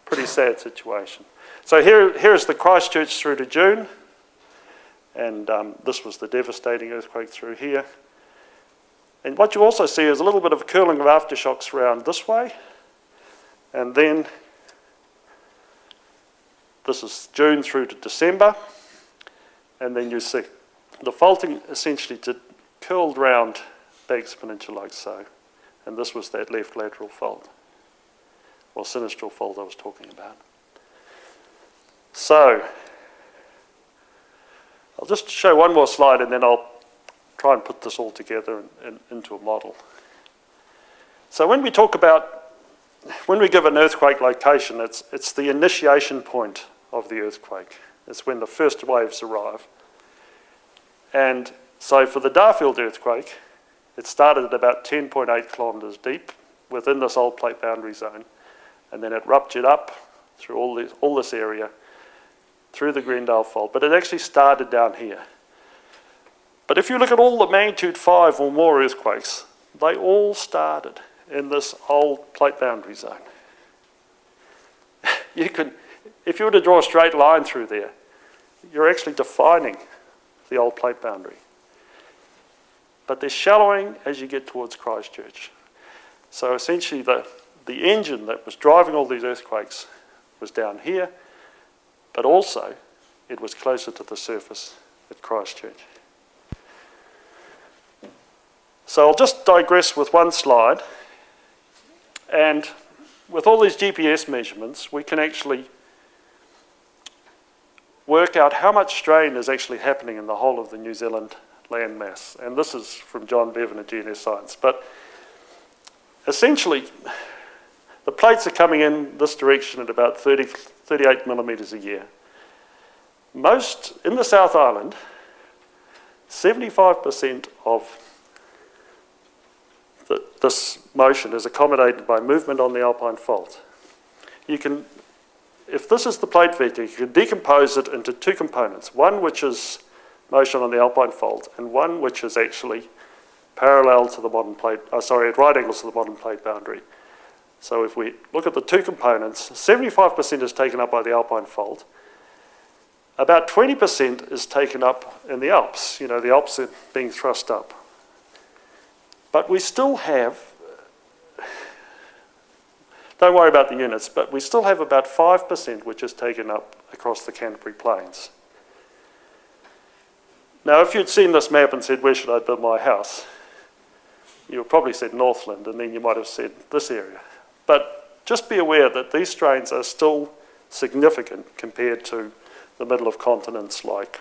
B: pretty sad situation. So here's the Christchurch through to June, and this was the devastating earthquake through here. And what you also see is a little bit of a curling of aftershocks around this way, and then this is June through to December, and then you see the faulting essentially curled round Banks Peninsula like so, and this was that left lateral fault. or sinistral fault I was talking about. So, I'll just show one more slide and then I'll try and put this all together into a model. So when we talk about, when we give an earthquake location, it's the initiation point of the earthquake. It's when the first waves arrive. And so for the Darfield earthquake, it started at about 10.8 kilometres deep within this old plate boundary zone, and then it ruptured up through all this area, through the Grendale Fault, but it actually started down here. But if you look at all the magnitude 5 or more earthquakes, they all started in this old plate boundary zone. If you were to draw a straight line through there, you're actually defining the old plate boundary. But they're shallowing as you get towards Christchurch. So essentially the engine that was driving all these earthquakes was down here, but also it was closer to the surface at Christchurch. So I'll just digress with one slide, and with all these GPS measurements, we can actually work out how much strain is actually happening in the whole of the New Zealand landmass. And this is from John Bevan at GNS Science. But essentially, the plates are coming in this direction at about 38 millimetres a year. Most, in the South Island, 75% of this motion is accommodated by movement on the Alpine Fault. You can, if this is the plate vector, you can decompose it into two components. One which is motion on the Alpine Fault, and one which is actually parallel to the modern plate, at right angles to the modern plate boundary. So if we look at the two components, 75% is taken up by the Alpine Fault. About 20% is taken up in the Alps. You know, the Alps are being thrust up. But we still have, don't worry about the units, but we still have about 5% which is taken up across the Canterbury Plains. Now, if you'd seen this map and said, where should I build my house? You would probably said Northland, and then you might have said this area. But just be aware that these strains are still significant compared to the middle of continents like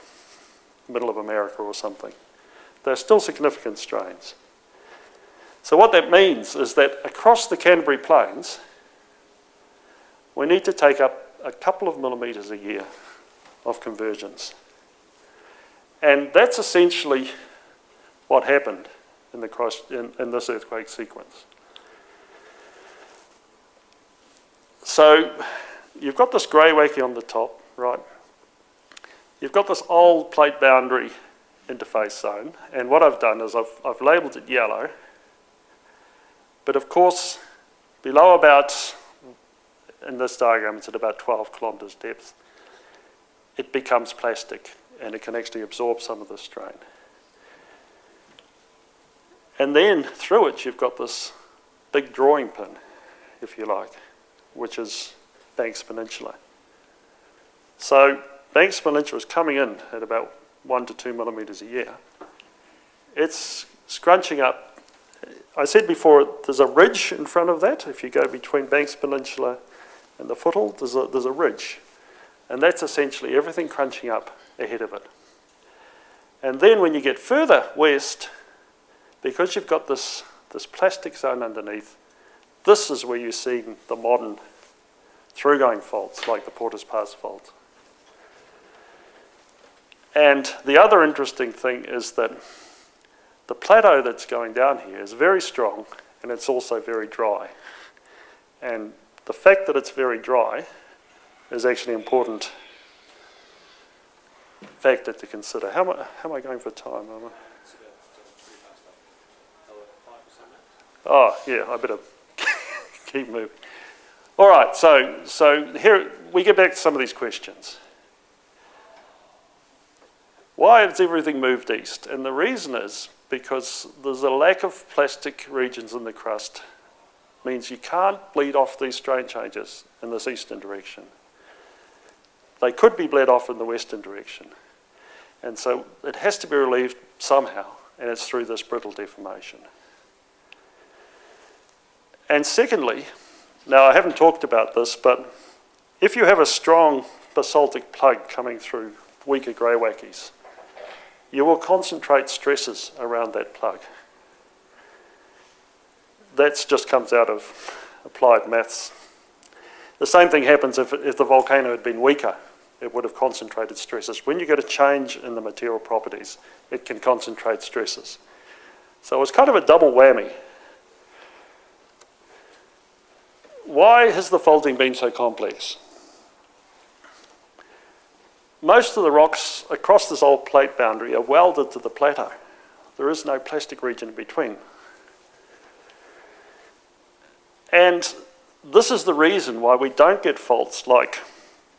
B: middle of America or something. They're still significant strains. So what that means is that across the Canterbury Plains, we need to take up a couple of millimetres a year of convergence. And that's essentially what happened in this earthquake sequence. So you've got this grey wacky on the top, right? You've got this old plate boundary interface zone, and what I've done is I've labelled it yellow. But of course, below about, in this diagram, it's at about 12 kilometres depth, it becomes plastic and it can actually absorb some of the strain. And then through it, you've got this big drawing pin, if you like, which is Banks Peninsula. So Banks Peninsula is coming in at about 1 to 2 millimetres a year. It's scrunching up. I said before, there's a ridge in front of that. If you go between Banks Peninsula and the foothold, there's a ridge. And that's essentially everything crunching up ahead of it. And then when you get further west, because you've got this plastic zone underneath, this is where you're seeing the modern through-going faults, like the Porter's Pass Fault. And the other interesting thing is that the plateau that's going down here is very strong, and it's also very dry. And the fact that it's very dry is actually an important factor to consider. How am I going for time? Oh, yeah, I better keep moving. All right, so here we get back to some of these questions. Why has everything moved east? And the reason is because there's a lack of plastic regions in the crust. Means you can't bleed off these strain changes in this eastern direction. They could be bled off in the western direction. And so it has to be relieved somehow, and it's through this brittle deformation. And secondly, Now, I haven't talked about this, but if you have a strong basaltic plug coming through weaker greywackies, you will concentrate stresses around that plug. That just comes out of applied maths. The same thing happens if the volcano had been weaker. It would have concentrated stresses. When you get a change in the material properties, it can concentrate stresses. So it's kind of a double whammy. Why has the faulting been so complex? Most of the rocks across this old plate boundary are welded to the plateau. There is no plastic region in between. And this is the reason why we don't get faults like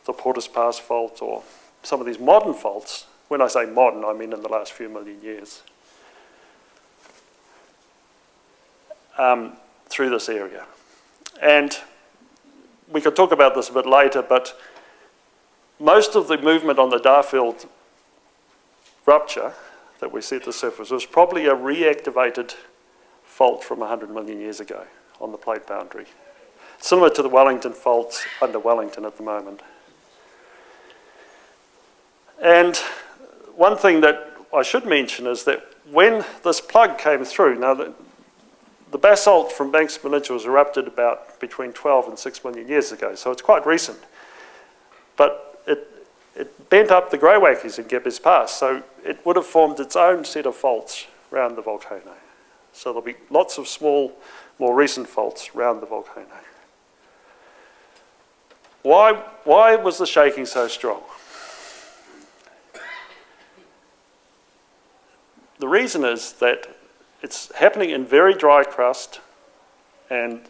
B: the Porter's Pass fault or some of these modern faults. When I say modern, I mean in the last few million years. Through this area. And we could talk about this a bit later, but most of the movement on the Darfield rupture that we see at the surface was probably a reactivated fault from 100 million years ago on the plate boundary. Similar to the Wellington faults under Wellington at the moment. And one thing that I should mention is that when this plug came through, now the basalt from Banks Peninsula was erupted about between 12 and 6 million years ago, so it's quite recent. But it bent up the greywackies in Gebbe's Pass, so it would have formed its own set of faults around the volcano. So there'll be lots of small, more recent faults around the volcano. Why was the shaking so strong? The reason is that it's happening in very dry crust and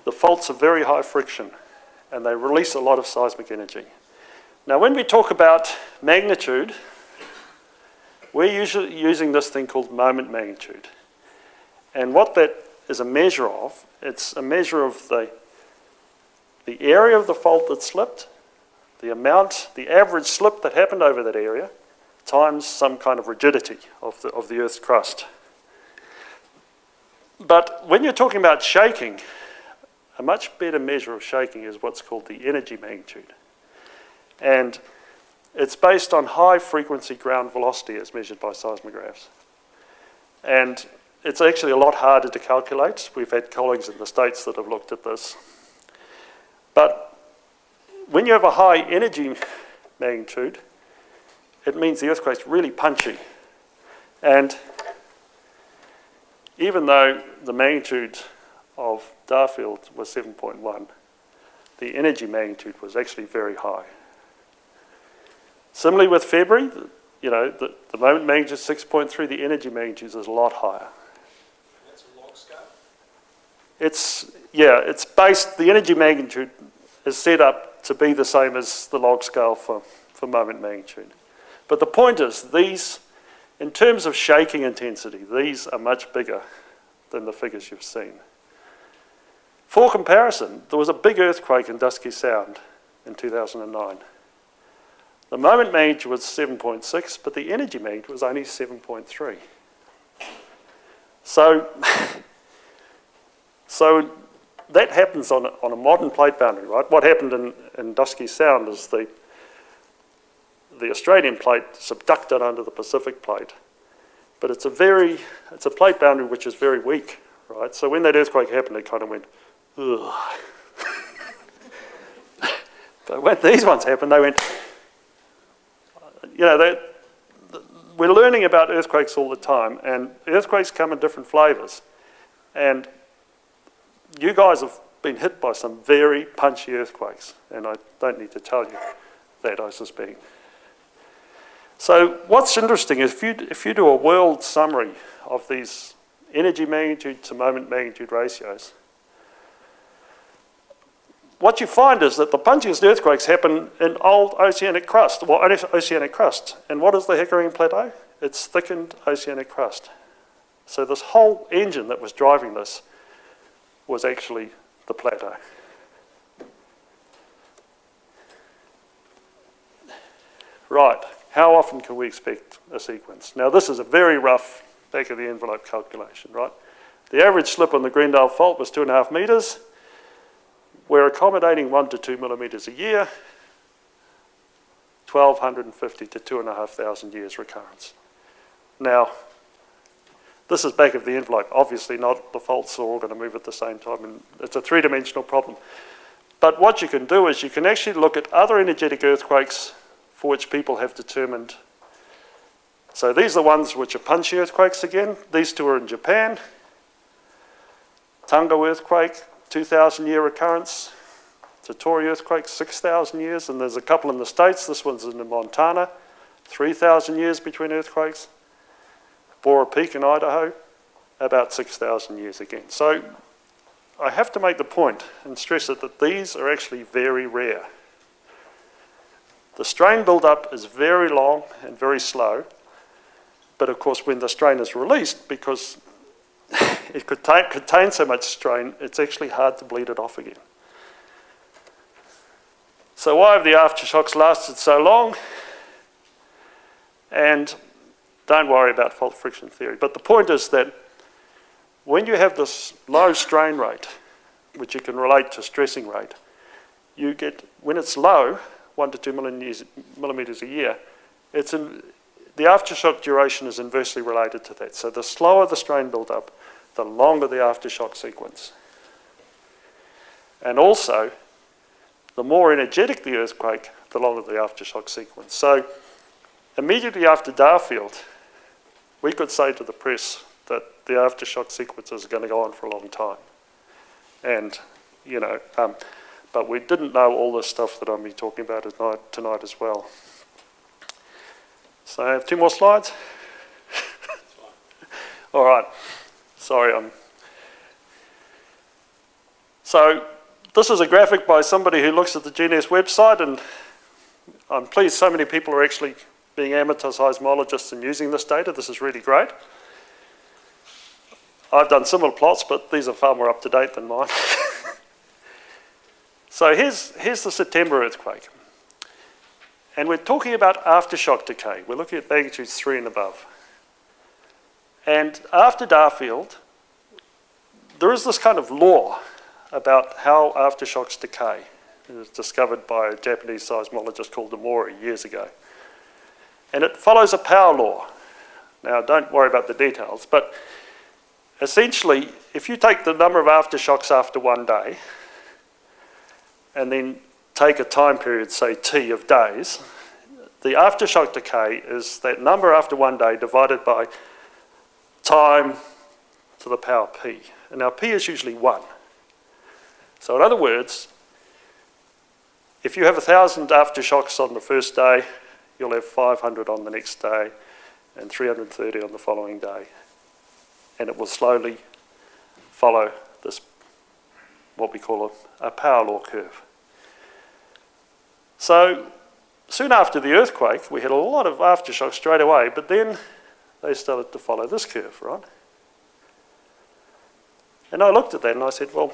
B: the faults are very high friction and they release a lot of seismic energy. Now when we talk about magnitude, we're usually using this thing called moment magnitude. And what that is a measure of, it's a measure of the area of the fault that slipped, the average slip that happened over that area, times some kind of rigidity of the Earth's crust. But when you're talking about shaking, a much better measure of shaking is what's called the energy magnitude. And it's based on high frequency ground velocity as measured by seismographs. And it's actually a lot harder to calculate. We've had colleagues in the States that have looked at this. But when you have a high energy magnitude, it means the earthquake's really punchy. And even though the magnitude of Darfield was 7.1, the energy magnitude was actually very high. Similarly with February, you know, the moment magnitude is 6.3, the energy magnitude is a lot higher.
A: That's a log scale?
B: It's based, the energy magnitude is set up to be the same as the log scale for moment magnitude. But the point is, these, in terms of shaking intensity, these are much bigger than the figures you've seen. For comparison, there was a big earthquake in Dusky Sound in 2009. The moment magnitude was 7.6, but the energy magnitude was only 7.3. So that happens on a modern plate boundary, right? What happened in Dusky Sound is the Australian plate subducted under the Pacific plate. But it's a plate boundary which is very weak, right? So when that earthquake happened, it kind of went, ugh. But when these ones happened, they went, you know, we're learning about earthquakes all the time, and earthquakes come in different flavours. And you guys have been hit by some very punchy earthquakes, and I don't need to tell you that, I suspect. So what's interesting is if you do a world summary of these energy magnitude to moment magnitude ratios, what you find is that the punchiest earthquakes happen in old oceanic crust, oceanic crust. And what is the Hickory Plateau? It's thickened oceanic crust. So this whole engine that was driving this was actually the plateau. Right, how often can we expect a sequence? Now this is a very rough back of the envelope calculation, right? The average slip on the Greendale Fault was 2.5 metres. we're accommodating 1 to 2 millimetres a year, 1,250 to 2,500 years recurrence. Now, this is back of the envelope. Obviously not, the faults are all going to move at the same time, and it's a three-dimensional problem. But what you can do is you can actually look at other energetic earthquakes for which people have determined. So these are the ones which are punchy earthquakes again. These two are in Japan. Tonga earthquake, 2,000 year recurrence. Totori earthquake, 6,000 years. And there's a couple in the States. This one's in Montana, 3,000 years between earthquakes. Bora Peak in Idaho, about 6,000 years again. So I have to make the point and stress it that these are actually very rare. The strain build-up is very long and very slow, but of course when the strain is released, because it contains so much strain, it's actually hard to bleed it off again. So why have the aftershocks lasted so long? And don't worry about fault friction theory. But the point is that when you have this low strain rate, which you can relate to stressing rate, you get, when it's low, 1 to 2 millimetres a year, the aftershock duration is inversely related to that. So the slower the strain build-up, the longer the aftershock sequence. And also, the more energetic the earthquake, the longer the aftershock sequence. So immediately after Darfield, we could say to the press that the aftershock sequences are going to go on for a long time. And, you know, but we didn't know all this stuff that I'll be talking about tonight as well. So I have 2 more slides. All right. Sorry. So this is a graphic by somebody who looks at the GNS website, and I'm pleased so many people are actually being amateur seismologists and using this data. This is really great. I've done similar plots, but these are far more up to date than mine. So here's the September earthquake. And we're talking about aftershock decay. We're looking at magnitudes 3 and above. And after Darfield, there is this kind of law about how aftershocks decay. It was discovered by a Japanese seismologist called Omori years ago. And it follows a power law. Now, don't worry about the details, but essentially, if you take the number of aftershocks after one day, and then take a time period, say T of days, the aftershock decay is that number after one day divided by time to the power P. And now P is usually 1. So in other words, if you have 1,000 aftershocks on the first day, you'll have 500 on the next day and 330 on the following day. And it will slowly follow this, what we call a power law curve. So soon after the earthquake, we had a lot of aftershocks straight away, but then they started to follow this curve, right? And I looked at that and I said, well,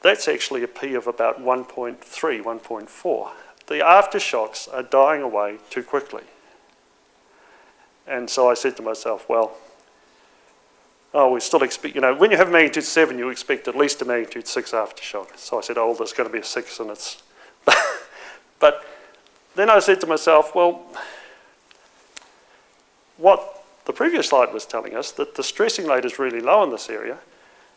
B: that's actually a P of about 1.3, 1.4. The aftershocks are dying away too quickly. And so I said to myself, well, we still expect, you know, when you have magnitude 7, you expect at least a magnitude 6 aftershock. So I said, oh, there's going to be a 6 and it's... But then I said to myself, well, what the previous slide was telling us, that the stressing rate is really low in this area,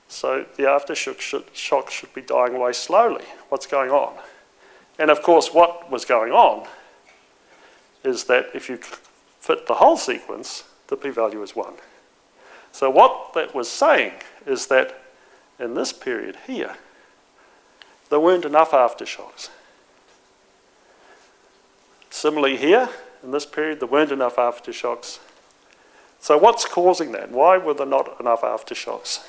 B: so the aftershock should be dying away slowly. What's going on? And of course, what was going on is that if you fit the whole sequence, the p-value is 1. So what that was saying is that in this period here, there weren't enough aftershocks. Similarly here, in this period, there weren't enough aftershocks. So what's causing that? Why were there not enough aftershocks?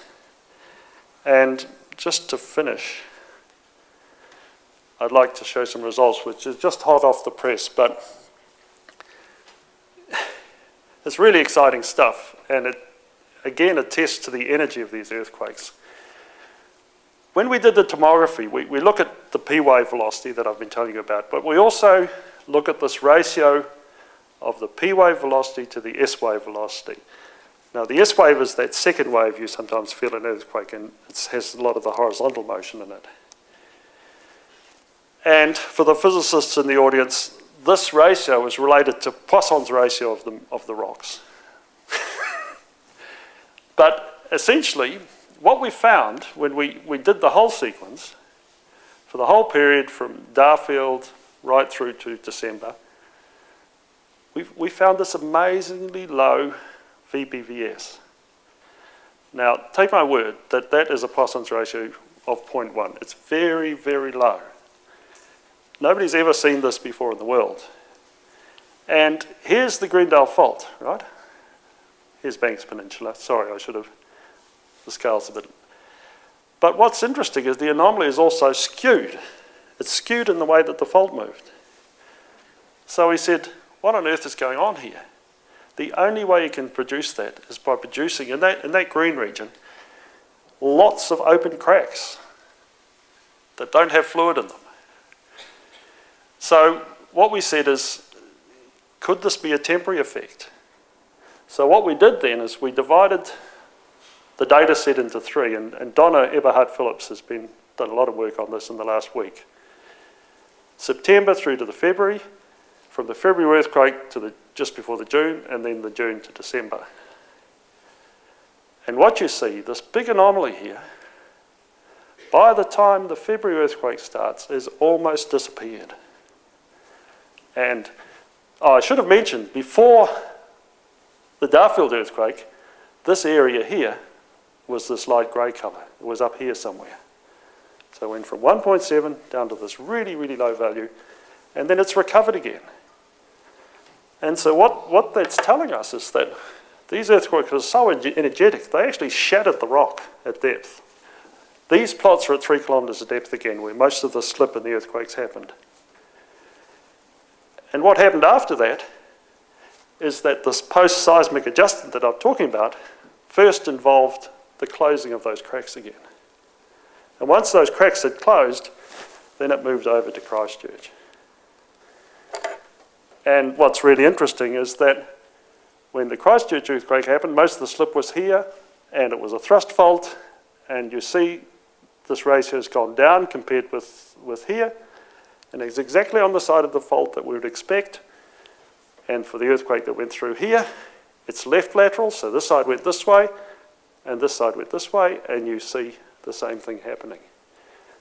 B: And just to finish, I'd like to show some results, which is just hot off the press, but it's really exciting stuff, and it again attests to the energy of these earthquakes. When we did the tomography, we look at the P-wave velocity that I've been telling you about, but we also look at this ratio of the P-wave velocity to the S-wave velocity. Now the S wave is that second wave you sometimes feel an earthquake, and it has a lot of the horizontal motion in it. And for the physicists in the audience, this ratio is related to Poisson's ratio of the rocks. But essentially, what we found when we did the whole sequence, for the whole period from Darfield right through to December, we found this amazingly low VBVS. Now, take my word that that is a Poisson's ratio of 0.1. It's very, very low. Nobody's ever seen this before in the world. And here's the Greendale Fault, right? Here's Banks Peninsula. Sorry, I should have, the scale's a bit. But what's interesting is the anomaly is also skewed. It's skewed in the way that the fault moved. So we said, what on earth is going on here? The only way you can produce that is by producing, in that green region, lots of open cracks that don't have fluid in them. So what we said is, could this be a temporary effect? So what we did then is we divided the data set into three, and Donna Eberhard-Phillips has done a lot of work on this in the last week. September through to the February, from the February earthquake to just before the June, and then the June to December. And what you see, this big anomaly here, by the time the February earthquake starts, is almost disappeared. And I should have mentioned, before the Darfield earthquake, this area here was this light grey colour. It was up here somewhere. So it went from 1.7 down to this really, really low value, and then it's recovered again. And so what that's telling us is that these earthquakes are so energetic, they actually shattered the rock at depth. These plots are at 3 kilometres of depth again, where most of the slip in the earthquakes happened. And what happened after that is that this post-seismic adjustment that I'm talking about first involved the closing of those cracks again. And once those cracks had closed, then it moved over to Christchurch. And what's really interesting is that when the Christchurch earthquake happened, most of the slip was here, and it was a thrust fault, and you see this ratio has gone down compared with here, and it's exactly on the side of the fault that we would expect. And for the earthquake that went through here, it's left lateral, so this side went this way, and this side went this way, and you see the same thing happening.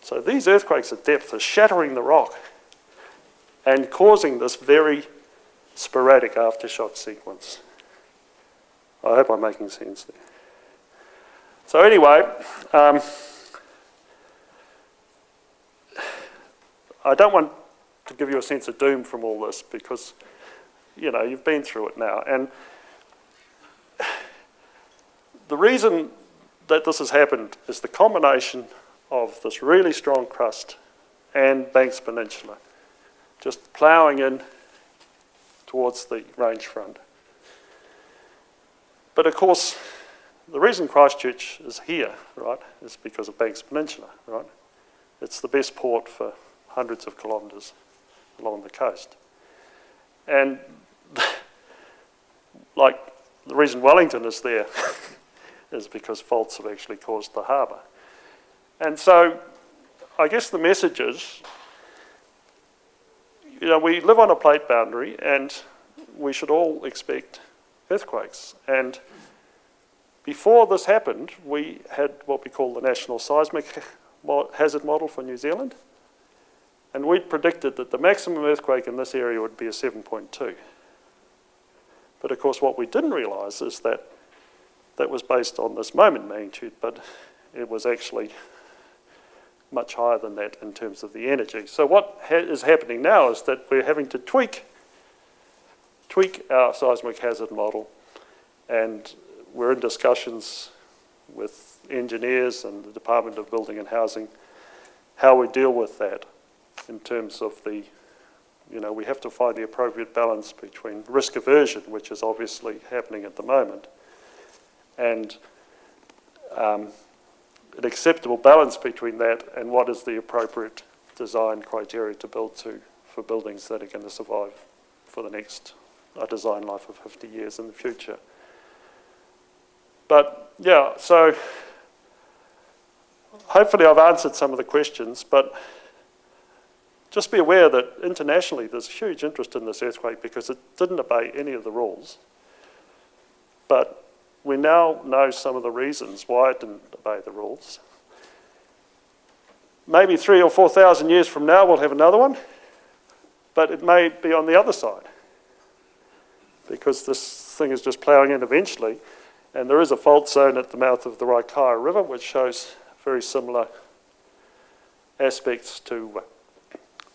B: So these earthquakes at depth are shattering the rock and causing this very sporadic aftershock sequence. I hope I'm making sense there. So anyway, I don't want to give you a sense of doom from all this, because you've been through it now. And the reason that this has happened is the combination of this really strong crust and Banks Peninsula just ploughing in towards the range front. But of course, the reason Christchurch is here, right, is because of Banks Peninsula, right? It's the best port for hundreds of kilometres along the coast. And like the reason Wellington is there is because faults have actually caused the harbour. And so I guess the message is, we live on a plate boundary, and we should all expect earthquakes. And before this happened, we had what we call the National Seismic Hazard Model for New Zealand, and we predicted that the maximum earthquake in this area would be a 7.2. But of course what we didn't realise is that that was based on this moment magnitude, but it was actually much higher than that in terms of the energy. So what is happening now is that we're having to tweak our seismic hazard model, and we're in discussions with engineers and the Department of Building and Housing how we deal with that in terms of the, we have to find the appropriate balance between risk aversion, which is obviously happening at the moment, and an acceptable balance between that and what is the appropriate design criteria to build to for buildings that are going to survive for the next design life of 50 years in the future. But yeah, so hopefully I've answered some of the questions, but just be aware that internationally there's huge interest in this earthquake because it didn't obey any of the rules. But we now know some of the reasons why it didn't obey the rules. Maybe 3,000 or 4,000 years from now we'll have another one, but it may be on the other side because this thing is just ploughing in eventually, and there is a fault zone at the mouth of the Raikaya River which shows very similar aspects to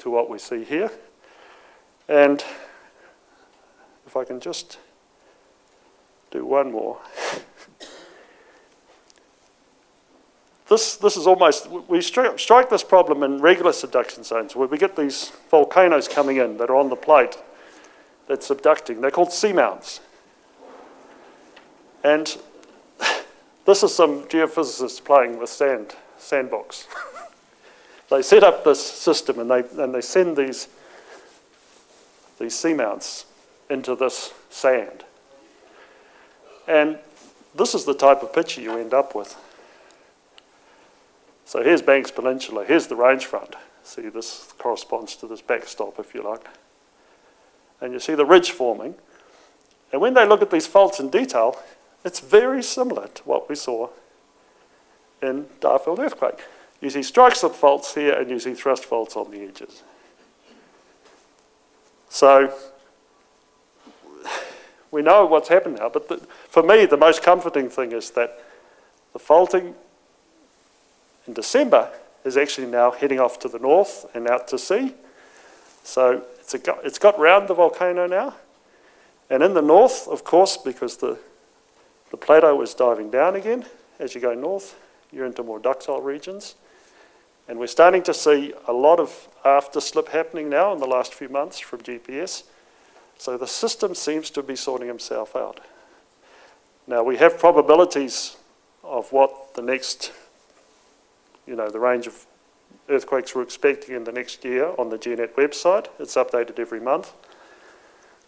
B: what we see here. And if I can just do one more. This is almost, we strike this problem in regular subduction zones where we get these volcanoes coming in that are on the plate that's subducting. They're called seamounts. And this is some geophysicists playing with sandbox. They set up this system and they send these seamounts into this sand. And this is the type of picture you end up with. So here's Banks Peninsula, here's the range front. See, this corresponds to this backstop, if you like. And you see the ridge forming. And when they look at these faults in detail, it's very similar to what we saw in Darfield earthquake. You see strike slip faults here and you see thrust faults on the edges. So we know what's happened now, but for me the most comforting thing is that the faulting in December is actually now heading off to the north and out to sea. So it's got round the volcano now. And in the north, of course, because the plateau is diving down again, as you go north, you're into more ductile regions. And we're starting to see a lot of afterslip happening now in the last few months from GPS. So the system seems to be sorting itself out. Now we have probabilities of what the next, the range of earthquakes we're expecting in the next year on the GNet website. It's updated every month.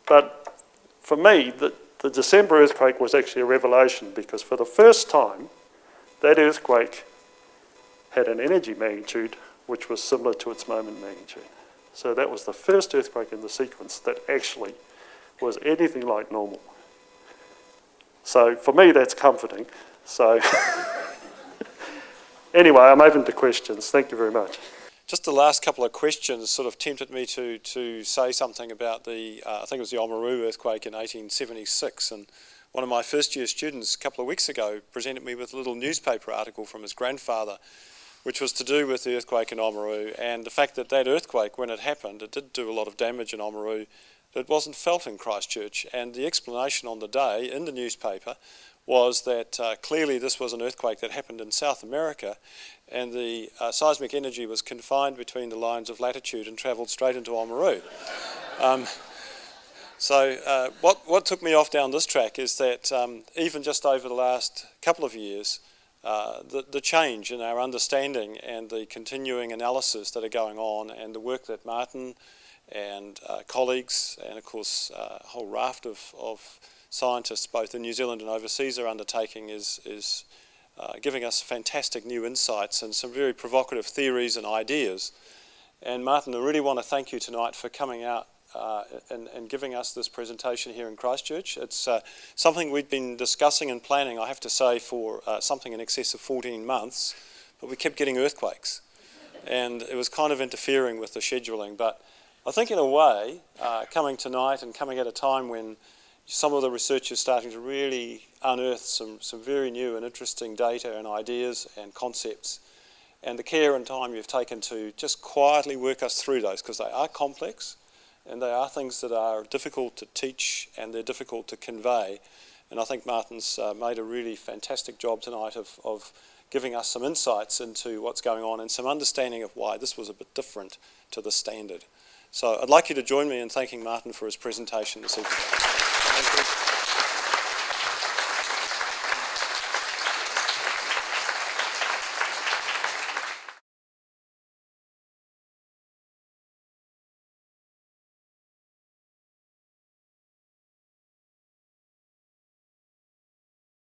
B: But for me, the December earthquake was actually a revelation because for the first time, that earthquake had an energy magnitude which was similar to its moment magnitude. So that was the first earthquake in the sequence that actually was anything like normal. So for me, that's comforting. So anyway, I'm open to questions. Thank you very much.
A: Just the last couple of questions sort of tempted me to say something about the, I think it was the Oamaru earthquake in 1876, and one of my first year students a couple of weeks ago presented me with a little newspaper article from his grandfather, which was to do with the earthquake in Oamaru and the fact that earthquake, when it happened, it did do a lot of damage in Oamaru, but it wasn't felt in Christchurch. And the explanation on the day in the newspaper was that clearly this was an earthquake that happened in South America, and the seismic energy was confined between the lines of latitude and travelled straight into Oamaru. So what took me off down this track is that even just over the last couple of years, the change in our understanding and the continuing analysis that are going on and the work that Martin and colleagues and of course a whole raft of scientists both in New Zealand and overseas are undertaking is giving us fantastic new insights and some very provocative theories and ideas. And Martin, I really want to thank you tonight for coming out and giving us this presentation here in Christchurch. It's something we've been discussing and planning, I have to say, for something in excess of 14 months, but we kept getting earthquakes. And it was kind of interfering with the scheduling. But I think in a way, coming tonight and coming at a time when some of the research is starting to really unearth some very new and interesting data and ideas and concepts, and the care and time you've taken to just quietly work us through those, because they are complex and they are things that are difficult to teach and they're difficult to convey. And I think Martin's made a really fantastic job tonight of giving us some insights into what's going on and some understanding of why this was a bit different to the standard. So I'd like you to join me in thanking Martin for his presentation this evening.